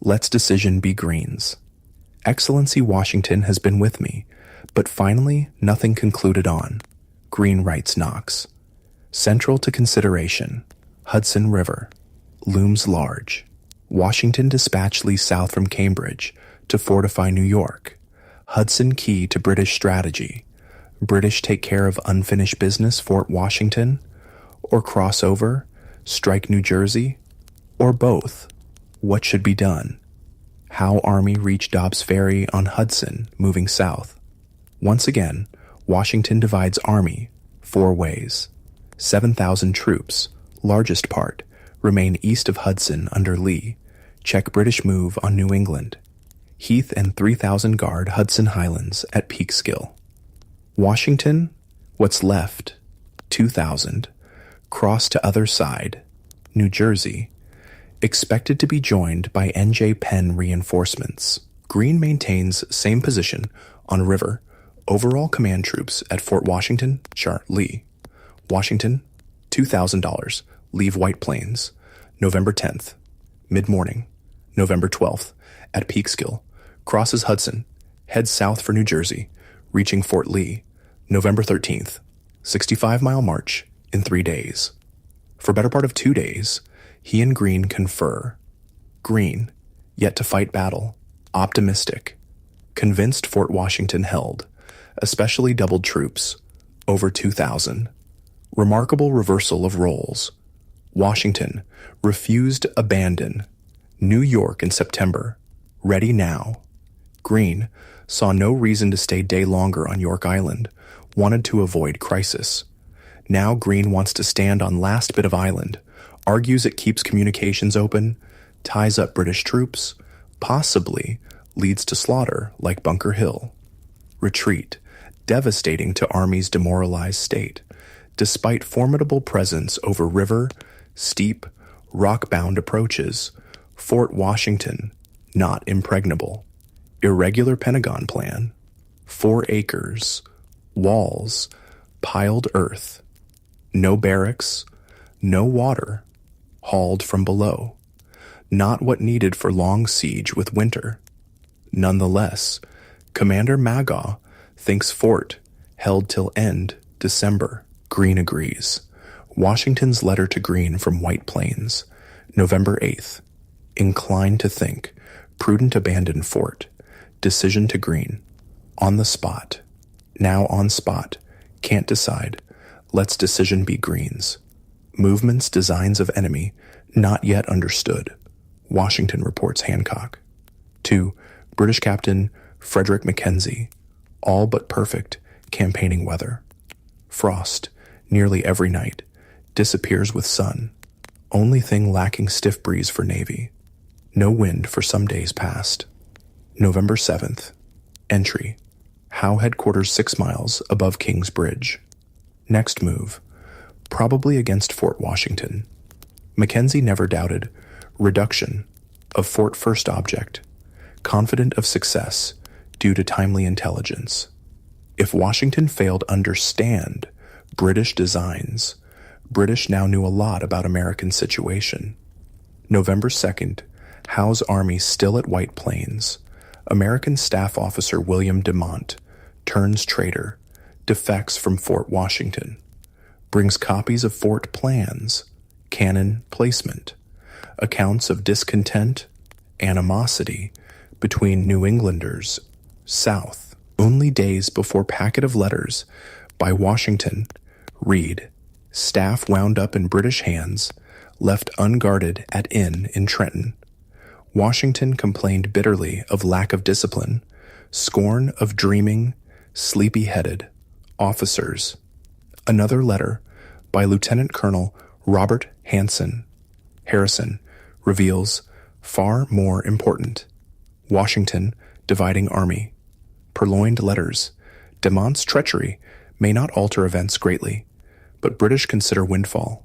Let's decision be Greene's. Excellency Washington has been with me, but finally nothing concluded on. Greene writes Knox. Central to consideration. Hudson River. Looms large. Washington dispatched Lee south from Cambridge to fortify New York. Hudson key to British strategy. British take care of unfinished business Fort Washington, or cross over, strike New Jersey, or both. What should be done? How Army reach Dobbs Ferry on Hudson, moving south. Once again, Washington divides Army 4 ways. 7,000 troops, largest part, remain east of Hudson under Lee. Check British move on New England. Heath and 3,000 guard Hudson Highlands at Peekskill. Washington, what's left, 2,000, cross to other side, New Jersey, expected to be joined by N.J. Penn reinforcements. Greene maintains same position on river. Overall command troops at Fort Washington, chart Lee. Washington, $2,000, leave White Plains, November 10th, mid-morning, November 12th, at Peekskill, crosses Hudson, heads south for New Jersey, reaching Fort Lee, November 13th, 65-mile march in 3 days. For better part of 2 days, he and Greene confer. Greene, yet to fight battle, optimistic, convinced Fort Washington held, especially doubled troops, over 2,000. Remarkable reversal of roles. Washington refused abandon. New York in September. Ready now. Greene saw no reason to stay day longer on York Island, wanted to avoid crisis. Now Greene wants to stand on last bit of island, argues it keeps communications open, ties up British troops, possibly leads to slaughter like Bunker Hill. Retreat, devastating to Army's demoralized state, despite formidable presence over river, steep, rock-bound approaches. Fort Washington, not impregnable. Irregular Pentagon plan. 4 acres. Walls. Piled earth. No barracks. No water. Hauled from below. Not what needed for long siege with winter. Nonetheless, Commander Magaw thinks fort held till end December. Greene agrees. Washington's letter to Greene from White Plains, November 8th. Inclined to think. Prudent abandon fort. Decision to Greene. On the spot. Now on spot. Can't decide. Let's decision be Greene's. Movements, designs of enemy, not yet understood. Washington reports Hancock. 2. British Captain Frederick Mackenzie. All but perfect campaigning weather. Frost, nearly every night. Disappears with sun. Only thing lacking stiff breeze for Navy. No wind for some days past. November 7th. Entry. Howe headquarters 6 miles above King's Bridge. Next move. Probably against Fort Washington. Mackenzie never doubted. Reduction of fort first object. Confident of success due to timely intelligence. If Washington failed understand British designs, British now knew a lot about American situation. November 2nd, Howe's army still at White Plains. American Staff Officer William Demont turns traitor, defects from Fort Washington, brings copies of fort plans, cannon placement, accounts of discontent, animosity between New Englanders, South. Only days before packet of letters by Washington, read, staff wound up in British hands, left unguarded at inn in Trenton. Washington complained bitterly of lack of discipline, scorn of dreaming, sleepy-headed officers. Another letter by Lieutenant Colonel Robert Harrison reveals far more important. Washington dividing army. Purloined letters. De Mont's treachery may not alter events greatly, but British consider windfall.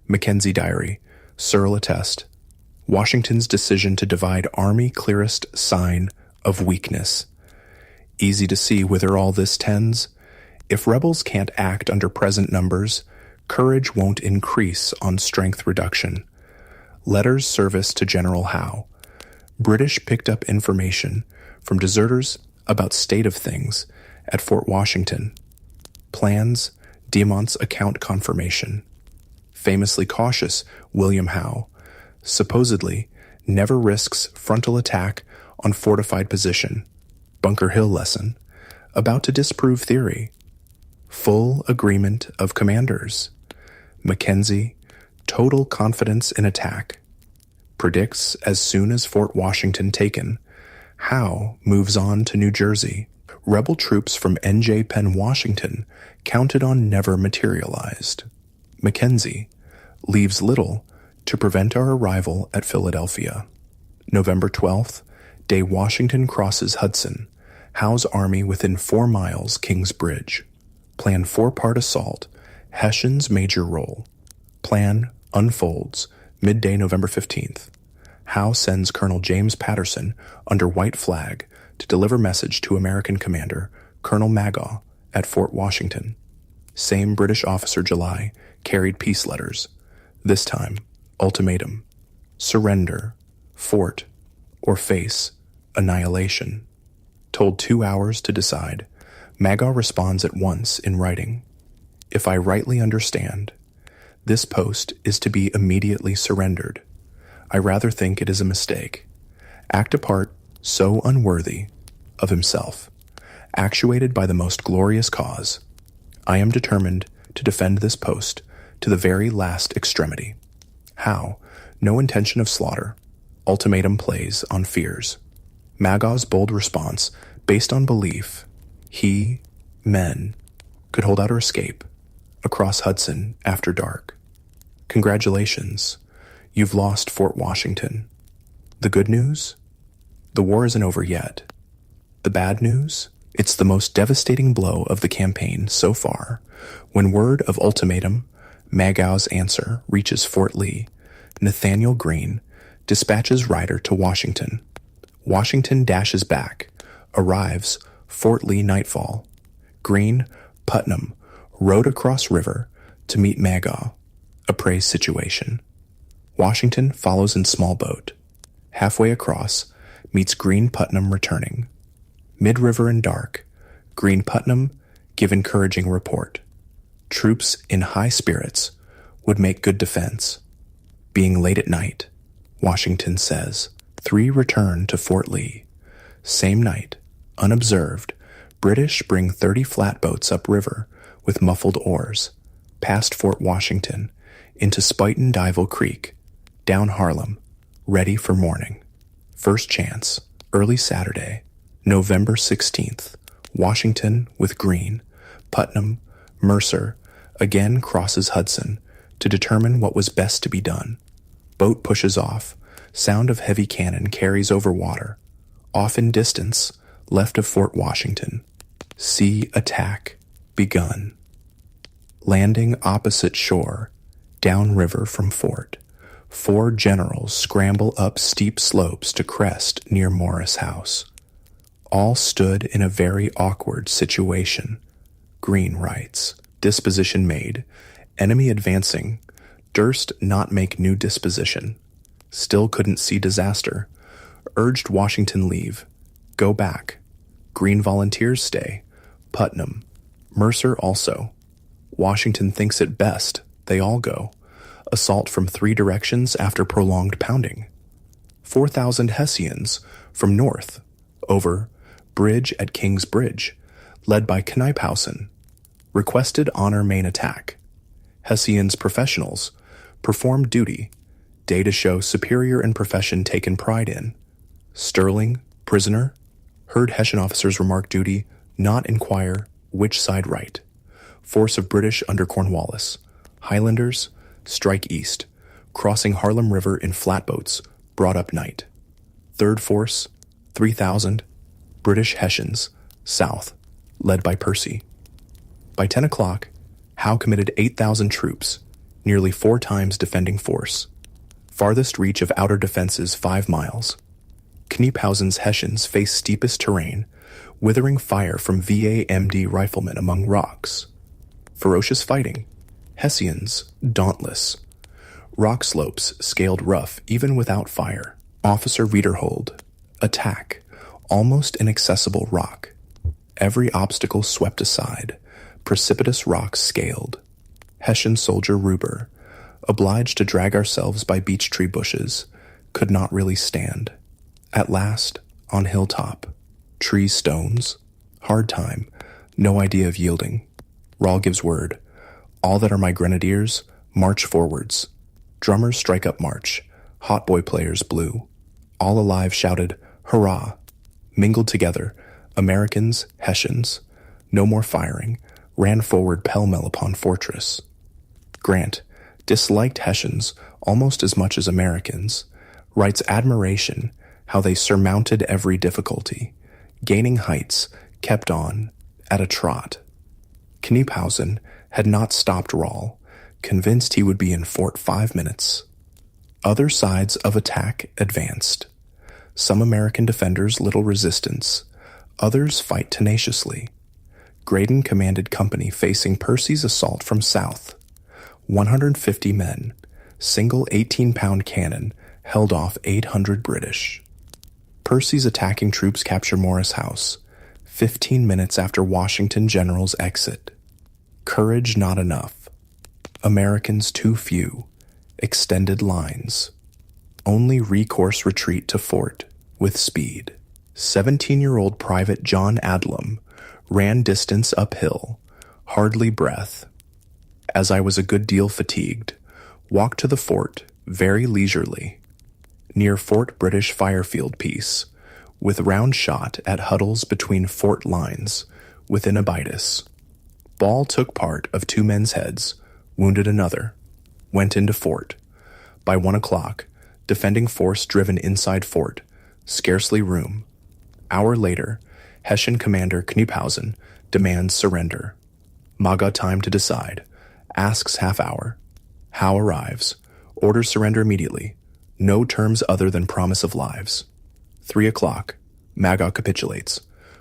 Mackenzie Diary. Searle attest. Washington's decision to divide army clearest sign of weakness. Easy to see whither all this tends. If rebels can't act under present numbers, courage won't increase on strength reduction. Letters service to General Howe. British picked up information from deserters about state of things at Fort Washington. Plans, De Mont's account confirmation. Famously cautious William Howe supposedly never risks frontal attack on fortified position. Bunker Hill lesson, about to disprove theory. Full agreement of commanders. Mackenzie, total confidence in attack. Predicts as soon as Fort Washington taken, Howe moves on to New Jersey. Rebel troops from N.J. Penn, Washington, counted on never materialized. Mackenzie leaves little to prevent our arrival at Philadelphia. November 12th, day Washington crosses Hudson. Howe's army within 4 miles King's Bridge. Plan 4-part assault. Hessian's major role. Plan unfolds. Midday November 15th. Howe sends Colonel James Patterson under white flag to deliver message to American commander Colonel Magaw at Fort Washington. Same British officer July carried peace letters. This time, ultimatum. Surrender, fort, or face annihilation. Told 2 hours to decide, Magaw responds at once in writing. If I rightly understand, this post is to be immediately surrendered. I rather think it is a mistake. Act a part so unworthy of himself, actuated by the most glorious cause. I am determined to defend this post to the very last extremity. How? No intention of slaughter. Ultimatum plays on fears. Magaw's bold response, based on belief, men, could hold out or escape across Hudson after dark. Congratulations, you've lost Fort Washington. The good news? The war isn't over yet. The bad news? It's the most devastating blow of the campaign so far. When word of ultimatum, Magaw's answer, reaches Fort Lee, Nathaniel Greene dispatches Ryder to Washington. Washington dashes back, arrives Fort Lee nightfall. Greene, Putnam, rode across river to meet Magaw, appraise situation. Washington follows in small boat. Halfway across, meets Greene Putnam returning. Mid-river and dark, Greene Putnam give encouraging report. Troops in high spirits would make good defense. Being late at night, Washington says, 3 return to Fort Lee. Same night, unobserved, British bring 30 flatboats upriver with muffled oars, past Fort Washington, into Spuyten Duyvil Creek, down Harlem, ready for morning. First chance, early Saturday, November 16th, Washington with Greene, Putnam, Mercer, again crosses Hudson to determine what was best to be done. Boat pushes off, sound of heavy cannon carries over water. Off in distance, left of Fort Washington. Sea attack begun. Landing opposite shore, downriver from fort. 4 generals scramble up steep slopes to crest near Morris House. All stood in a very awkward situation. Greene writes, disposition made, enemy advancing, durst not make new disposition. Still couldn't see disaster. Urged Washington leave. Go back. Greene volunteers stay. Putnam. Mercer also. Washington thinks it best. They all go. Assault from 3 directions after prolonged pounding. 4,000 Hessians from north. Over. Bridge at King's Bridge. Led by Knyphausen. Requested honor main attack. Hessians professionals. Performed duty. Day to show superior in profession taken pride in. Sterling, prisoner, heard Hessian officers remark duty, not inquire, which side right. Force of British under Cornwallis. Highlanders, strike east, crossing Harlem River in flatboats, brought up night. Third force, 3,000, British Hessians, south, led by Percy. By 10 o'clock, Howe committed 8,000 troops, nearly 4 times defending force. Farthest reach of outer defenses 5 miles. Kniephausen's Hessians face steepest terrain, withering fire from VA-MD riflemen among rocks. Ferocious fighting. Hessians, dauntless. Rock slopes scaled rough even without fire. Officer Wiederhold. Attack. Almost inaccessible rock. Every obstacle swept aside. Precipitous rocks scaled. Hessian soldier Ruber, obliged to drag ourselves by beech tree bushes, could not really stand. At last, on hilltop, trees stones, hard time, no idea of yielding. Rahl gives word. All that are my grenadiers, march forwards. Drummers strike up march. Hautboy players blew. All alive shouted, hurrah! Mingled together, Americans, Hessians. No more firing, ran forward pell-mell upon fortress. Grant, disliked Hessians almost as much as Americans, writes admiration how they surmounted every difficulty, gaining heights, kept on, at a trot. Kniephausen had not stopped Rahl, convinced he would be in fort 5 minutes. Other sides of attack advanced. Some American defenders little resistance, others fight tenaciously. Graydon commanded company facing Percy's assault from south. 150 men, single 18-pound cannon, held off 800 British. Percy's attacking troops capture Morris House, 15 minutes after Washington general's exit. Courage not enough. Americans too few. Extended lines. Only recourse retreat to fort, with speed. 17-year-old Private John Adlam ran distance uphill, hardly breath. As I was a good deal fatigued, walked to the fort, very leisurely. Near Fort British Firefield piece, with round shot at huddles between fort lines, within Abitus. Ball took part of 2 men's heads, wounded another, went into fort. By 1 o'clock, defending force driven inside fort, scarcely room. Hour later, Hessian commander Kniephausen demands surrender. Maga time to decide, asks half hour. Howe arrives, orders surrender immediately, no terms other than promise of lives. 3 o'clock, Maga capitulates.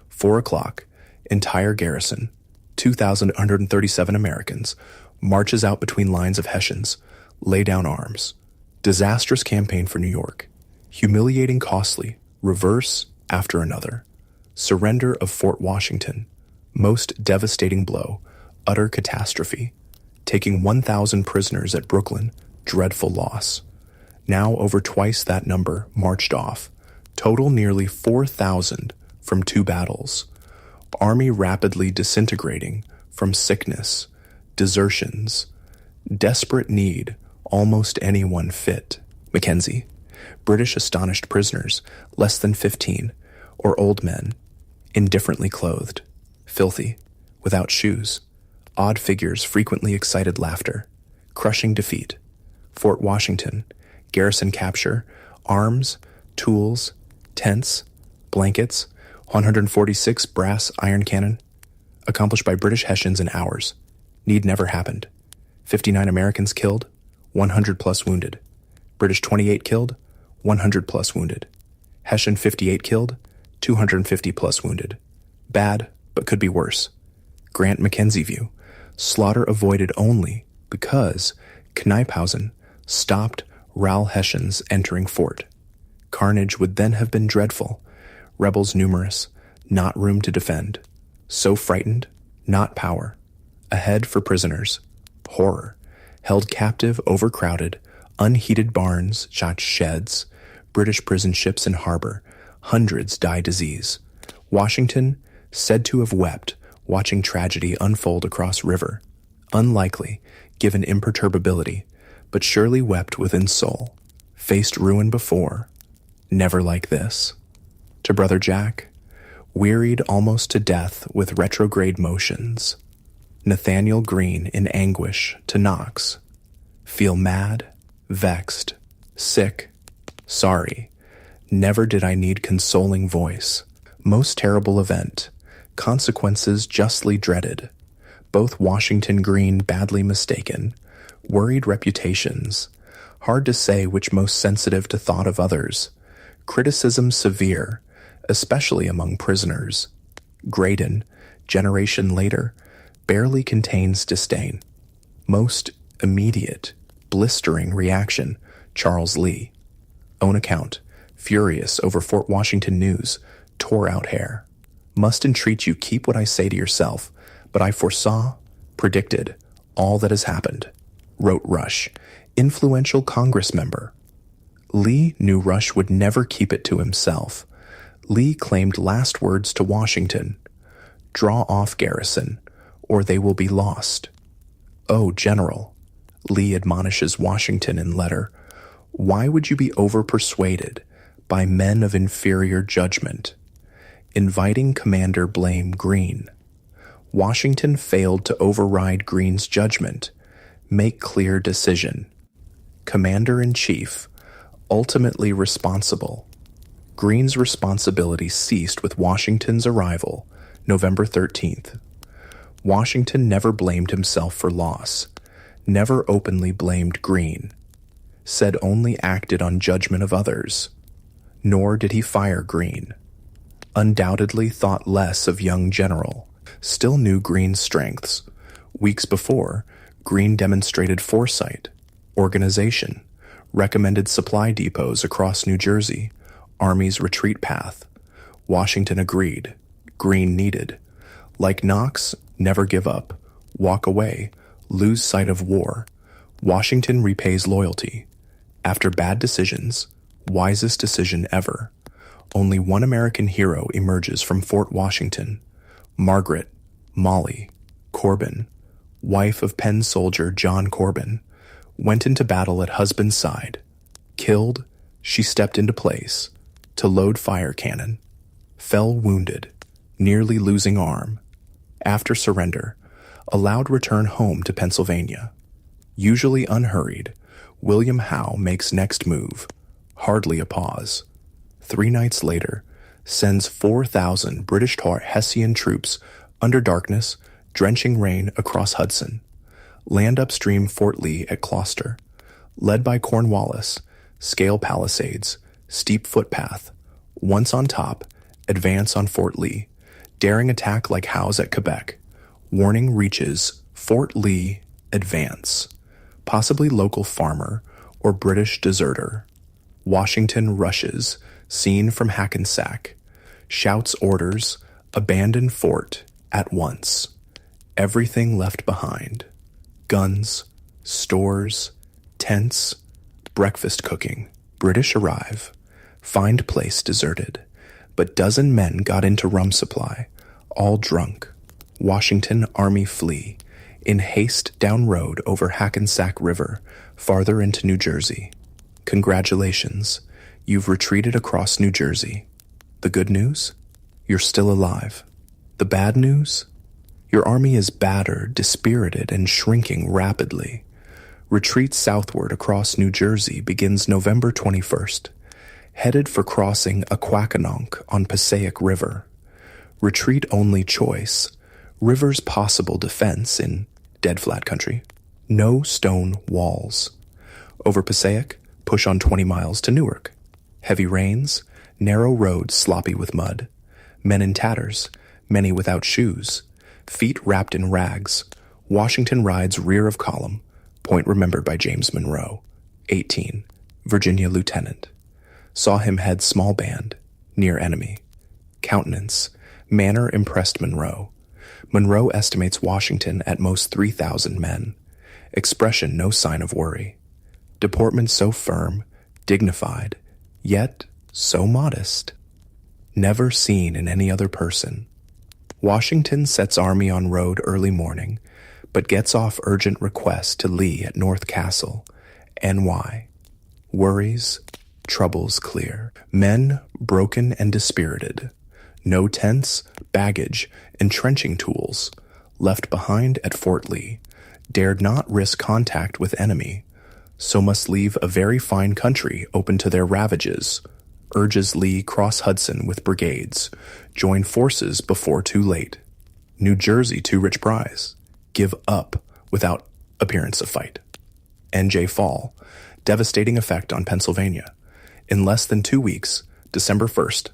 4 o'clock, entire garrison, 2,137 Americans, marches out between lines of Hessians, lay down arms. Disastrous campaign for New York. Humiliating, costly, reverse after another. Surrender of Fort Washington. Most devastating blow, utter catastrophe. Taking 1,000 prisoners at Brooklyn, dreadful loss. Now over twice that number marched off. Total nearly 4,000 from 2 battles. Army rapidly disintegrating from sickness, desertions, desperate need, almost anyone fit. Mackenzie. British astonished prisoners, less than 15, or old men, indifferently clothed, filthy, without shoes. Odd figures, frequently excited laughter. Crushing defeat. Fort Washington. Garrison capture. Arms, tools, tents, blankets, 146 brass iron cannon. Accomplished by British Hessians in hours. Need never happened. 59 Americans killed, 100 plus wounded. British 28 killed, 100 plus wounded. Hessian 58 killed, 250 plus wounded. Bad, but could be worse. Grant Mackenzie view. Slaughter avoided only because Kniephausen stopped Rahl Hessians entering fort. Carnage would then have been dreadful. Rebels numerous, not room to defend. So frightened, not power. Ahead for prisoners. Horror. Held captive, overcrowded, unheated barns, sheds, British prison ships in harbor. Hundreds die disease. Washington, said to have wept, watching tragedy unfold across river. Unlikely, given imperturbability, but surely wept within soul. faced ruin before, never like this. To Brother Jack, wearied almost to death with retrograde motions. Nathaniel Greene in anguish to Knox. Feel mad, vexed, sick, sorry. Never did I need consoling voice. Most terrible event. Consequences justly dreaded. Both Washington Greene badly mistaken. Worried reputations. Hard to say which most sensitive to thought of others. Criticism severe, especially among prisoners. Graydon, generation later, barely contains disdain. Most immediate, blistering reaction, Charles Lee. Own account, furious over Fort Washington news, tore out hair. Must entreat you keep what I say to yourself, but I foresaw, predicted, all that has happened, wrote Rush, influential Congress member. Lee knew Rush would never keep it to himself. Lee claimed last words to Washington. Draw off, Garrison, or they will be lost. Oh, General, Lee admonishes Washington in letter, why would you be over-persuaded by men of inferior judgment? Inviting Commander blame Greene. Washington failed to override Greene's judgment. Make clear decision. Commander-in-Chief, ultimately responsible. Greene's responsibility ceased with Washington's arrival, November 13th. Washington never blamed himself for loss, never openly blamed Greene, said only acted on judgment of others, nor did he fire Greene. Undoubtedly thought less of young General, still knew Greene's strengths. Weeks before, Greene demonstrated foresight, organization, recommended supply depots across New Jersey, Army's retreat path. Washington agreed. Greene needed. Like Knox, never give up, walk away, lose sight of war. Washington repays loyalty. After bad decisions, wisest decision ever. Only one American hero emerges from Fort Washington. Margaret, Molly, Corbin, wife of Penn soldier John Corbin, went into battle at husband's side. Killed, she stepped into place to load fire cannon. Fell wounded, nearly losing arm. After surrender, allowed return home to Pennsylvania. Usually unhurried, William Howe makes next move. Hardly a pause. 3 nights later, sends 4,000 British Hessian troops under darkness, drenching rain across Hudson. Land upstream Fort Lee at Gloucester. Led by Cornwallis, scale palisades, steep footpath. Once on top, advance on Fort Lee. Daring attack like Howe's at Quebec. Warning reaches Fort Lee, advance. Possibly local farmer or British deserter. Washington rushes, seen from Hackensack. Shouts orders, abandon fort at once. Everything left behind. Guns, stores, tents, breakfast cooking. British arrive. Find place deserted. But dozen men got into rum supply. All drunk. Washington Army flee. In haste down road over Hackensack River, farther into New Jersey. Congratulations. You've retreated across New Jersey. The good news? You're still alive. The bad news? Your army is battered, dispirited, and shrinking rapidly. Retreat southward across New Jersey begins November 21st, headed for crossing Aquakanonk on Passaic River. Retreat only choice, river's possible defense in dead flat country. No stone walls. Over Passaic, push on 20 miles to Newark. Heavy rains, narrow roads sloppy with mud. Men in tatters, many without shoes. Feet wrapped in rags. Washington rides rear of column. Point remembered by James Monroe, 18, Virginia lieutenant. Saw him head small band, near enemy. Countenance, manner impressed Monroe. Monroe estimates Washington at most 3,000 men. Expression no sign of worry. Deportment so firm, dignified, yet so modest. Never seen in any other person. Washington sets army on road early morning, but gets off urgent request to Lee at North Castle, NY. Worries, troubles clear. Men broken and dispirited. No tents, baggage, entrenching tools. Left behind at Fort Lee. Dared not risk contact with enemy. So must leave a very fine country open to their ravages. Urges Lee cross Hudson with brigades. Join forces before too late. New Jersey too rich prize. Give up without appearance of fight. NJ fall. Devastating effect on Pennsylvania. In less than 2 weeks, December 1st,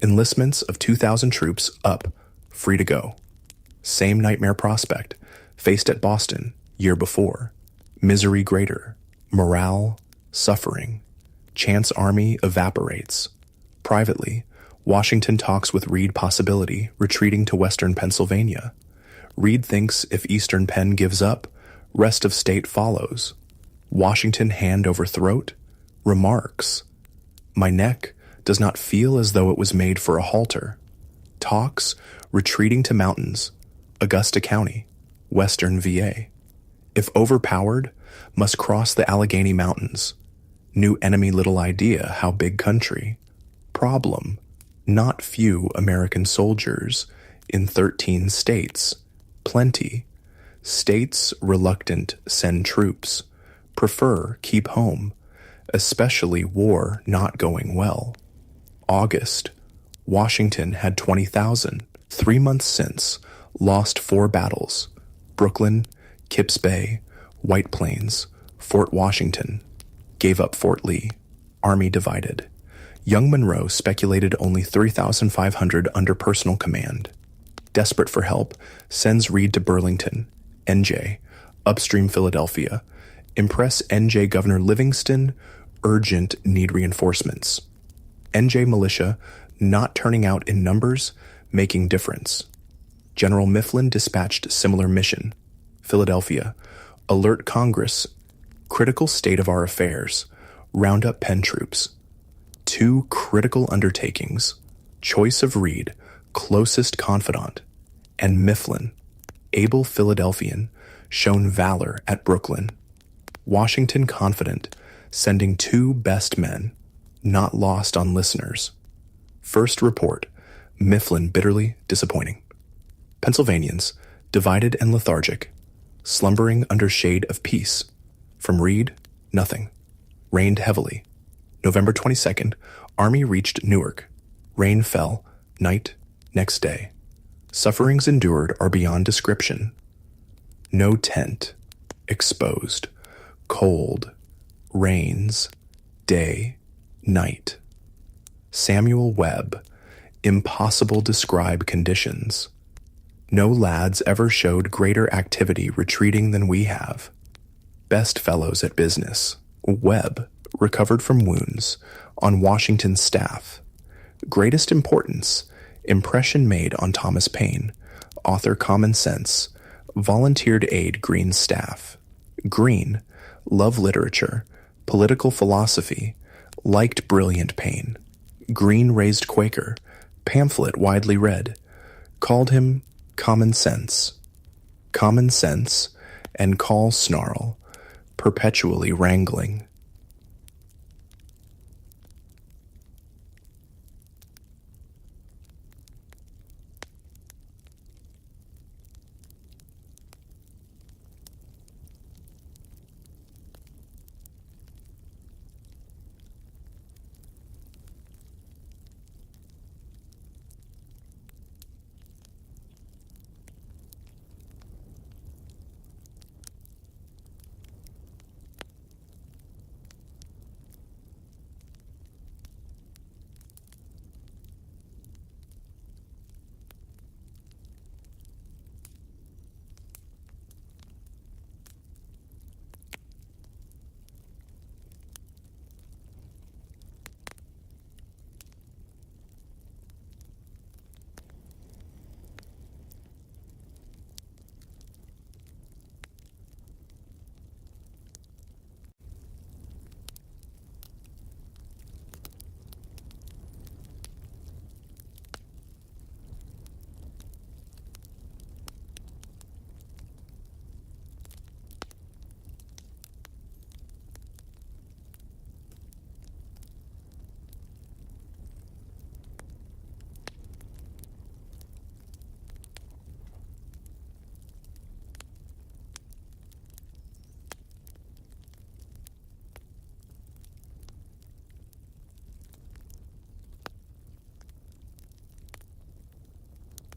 enlistments of 2,000 troops up, free to go. Same nightmare prospect, faced at Boston, year before. Misery greater. Morale, suffering. Chance army evaporates. Privately, Washington talks with Reed possibility retreating to western Pennsylvania. Reed thinks if eastern Penn gives up, rest of state follows. Washington hand over throat, remarks, "My neck does not feel as though it was made for a halter." Talks, retreating to mountains, Augusta County, western VA. If overpowered, must cross the Allegheny Mountains. New enemy little idea how big country. Problem, not few American soldiers in 13 states. Plenty. States reluctant send troops. Prefer keep home, especially war not going well. August, Washington had 20,000. 3 months since, lost 4 battles. Brooklyn, Kips Bay, White Plains, Fort Washington. Gave up Fort Lee. Army divided. Young Monroe speculated only 3,500 under personal command. Desperate for help, sends Reed to Burlington, NJ, upstream Philadelphia. Impress NJ Governor Livingston, urgent need reinforcements. NJ militia not turning out in numbers, making difference. General Mifflin dispatched similar mission. Philadelphia, alert Congress, critical state of our affairs, round up Penn troops. 2 critical undertakings, choice of Reed, closest confidant, and Mifflin, able Philadelphian, shown valor at Brooklyn. Washington confident, sending 2 best men, not lost on listeners. First report, Mifflin bitterly disappointing. Pennsylvanians, divided and lethargic, slumbering under shade of peace. From Reed, nothing. Rained heavily. November 22nd, Army reached Newark. Rain fell, night, next day. Sufferings endured are beyond description. No tent. Exposed. Cold. Rains. Day. Night. Samuel Webb. Impossible describe conditions. No lads ever showed greater activity retreating than we have. Best fellows at business. Webb, recovered from wounds, on Washington's staff. Greatest importance, impression made on Thomas Paine, author Common Sense, volunteered aid Green's staff. Green, love literature, political philosophy, liked brilliant Paine. Green raised Quaker, pamphlet widely read, called him Common Sense. Common Sense and call snarl, perpetually wrangling.